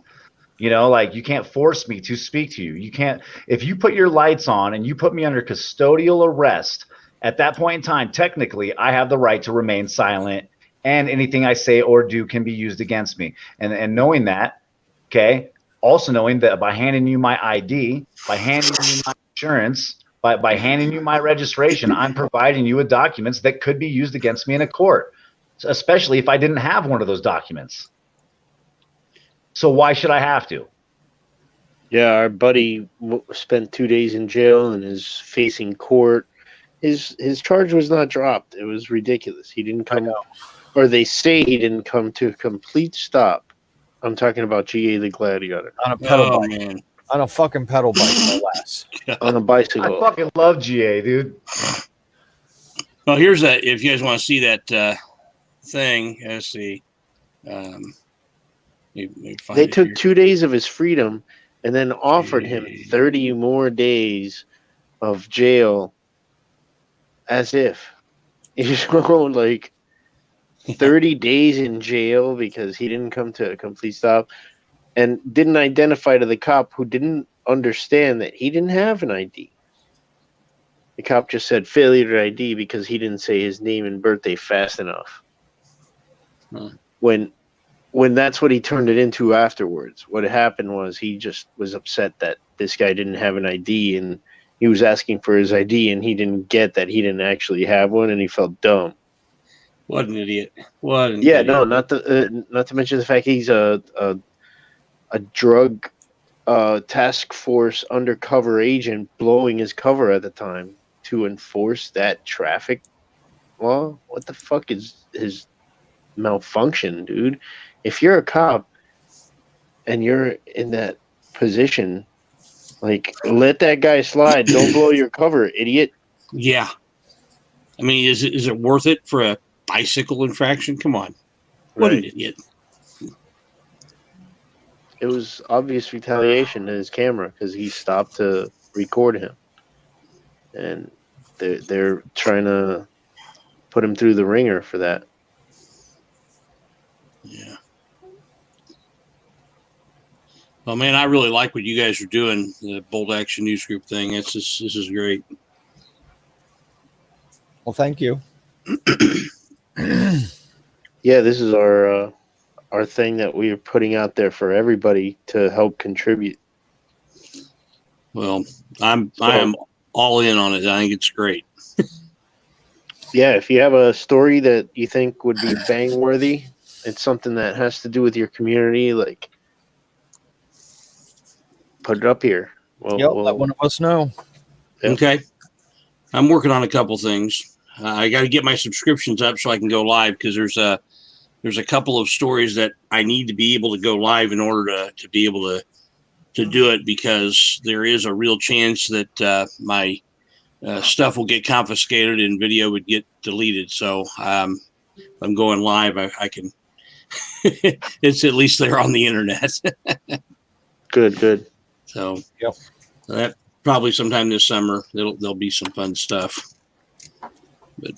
Like you can't force me to speak to you. You can't, if you put your lights on and you put me under custodial arrest, at that point in time, technically I have the right to remain silent, and anything I say or do can be used against me. And knowing that, okay, also knowing that by handing you my ID, by handing you my insurance, by handing you my registration, I'm providing you with documents that could be used against me in a court, especially if I didn't have one of those documents. So why should I have to? Yeah, our buddy spent 2 days in jail and is facing court. His charge was not dropped. It was ridiculous. He didn't come, or they say he didn't come to a complete stop. I'm talking about GA the Gladiator. On a pedal bike. Man. On a fucking pedal bike, no less. On a bicycle. I fucking love GA, dude. Well, here's that. If you guys want to see that thing, let's see. Maybe find They it took here. 2 days of his freedom and then offered him 30 more days of jail, as if, you know, like 30 days in jail because he didn't come to a complete stop and didn't identify to the cop, who didn't understand that he didn't have an ID. The cop just said failure to ID because he didn't say his name and birthday fast enough. Huh. When that's what he turned it into afterwards. What happened was he just was upset that this guy didn't have an ID, and he was asking for his ID, and he didn't get that he didn't actually have one, and he felt dumb. What an idiot! What an Yeah, idiot. no, not to mention the fact he's a drug task force undercover agent blowing his cover at the time to enforce that traffic law. What the fuck is his malfunction, dude? If you're a cop and you're in that position, like, let that guy slide. Don't blow your cover, idiot. Yeah. I mean, is it worth it for a bicycle infraction? Come on. What an Right. idiot. It was obvious retaliation in his camera because he stopped to record him, and they're trying to put him through the ringer for that. Yeah. Well, man, I really like what you guys are doing, the Bold Action News Group thing. This is great. Well, thank you. Yeah, this is our thing that we are putting out there for everybody to help contribute. Well, I am all in on it. I think it's great. Yeah, if you have a story that you think would be bang worthy, it's something that has to do with your community, like, put it up here. Well, Yep, let one of us know. Yep. Okay. I'm working on a couple things. I got to get my subscriptions up so I can go live, because there's a couple of stories that I need to be able to go live in order to be able to do it, because there is a real chance that my stuff will get confiscated and video would get deleted. So I'm going live. I can. It's at least there on the internet. Good. So Yep. That probably sometime this summer there'll be some fun stuff. But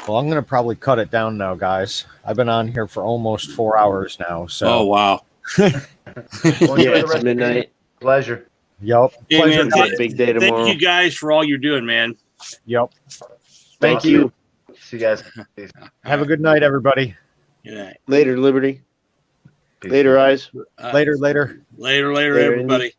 Well, I'm going to probably cut it down now, guys. I've been on here for almost 4 hours now. So, oh wow. Well, enjoy Yeah, the it's rest of your midnight. day. Pleasure. yep. Hey, Pleasure, man, guys. Got a big day tomorrow. Thank you guys for all you're doing, man. Yep. Thank Awesome. you. See you guys. Peace. Have a good night, everybody. Good night. Later, Liberty. Peace. Later, Eyes. Later. Later, Later, everybody.